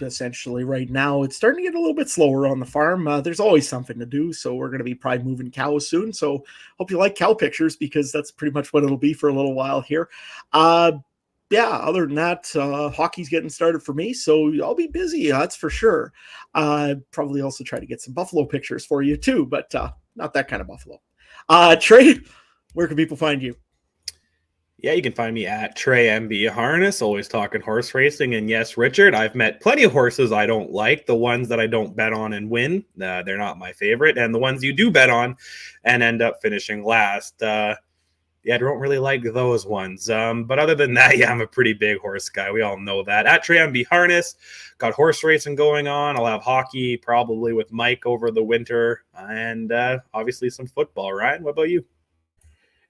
Essentially, right now, it's starting to get a little bit slower on the farm. There's always something to do, so we're going to be probably moving cows soon. So hope you like cow pictures because that's pretty much what it'll be for a little while here. Other than that, hockey's getting started for me, so I'll be busy, that's for sure. Probably also try to get some buffalo pictures for you too, but not that kind of buffalo. Trey, where can people find you? Yeah, you can find me at Trey MB Harness, always talking horse racing. And yes, Richard, I've met plenty of horses I don't like. The ones that I don't bet on and win, they're not my favorite. And the ones you do bet on and end up finishing last, I don't really like those ones. But other than that, I'm a pretty big horse guy. We all know that. At Trey MB Harness, got horse racing going on. I'll have hockey probably with Mike over the winter. And obviously some football. Ryan, what about you?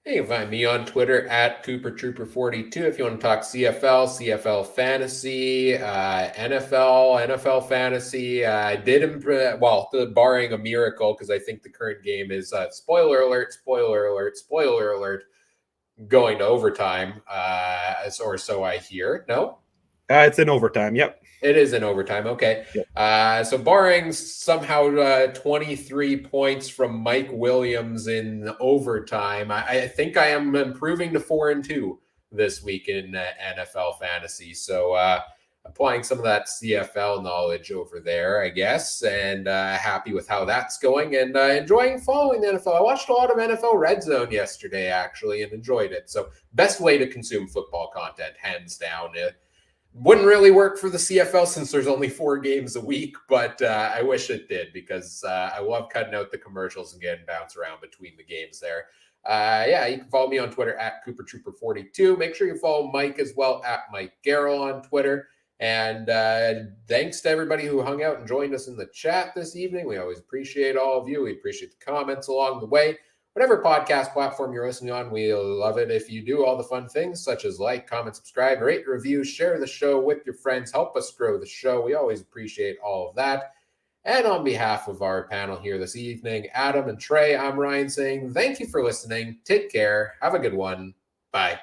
You can find me on Twitter at CooperTrooper42 if you want to talk CFL, CFL Fantasy, NFL Fantasy. I did, barring a miracle, because I think the current game is, spoiler alert, going to overtime, or so I hear. No? It's in overtime, yep. It is in overtime. Okay. Yep. So barring somehow 23 points from Mike Williams in overtime, I think I am improving to 4-2 this week in NFL fantasy. So applying some of that CFL knowledge over there, I guess, and happy with how that's going and enjoying following the NFL. I watched a lot of NFL Red Zone yesterday, actually, and enjoyed it. So best way to consume football content, hands down. Wouldn't really work for the CFL since there's only 4 games a week, but I wish it did because I love cutting out the commercials and getting bounced around between the games there. You can follow me on Twitter at CooperTrooper42. Make sure you follow Mike as well at Mike Garrell on Twitter. And thanks to everybody who hung out and joined us in the chat this evening. We always appreciate all of you. We appreciate the comments along the way. Whatever podcast platform you're listening on, we love it if you do all the fun things such as like, comment, subscribe, rate, review, share the show with your friends, help us grow the show. We always appreciate all of that. And on behalf of our panel here this evening, Adam and Trey, I'm Ryan saying thank you for listening. Take care. Have a good one. Bye.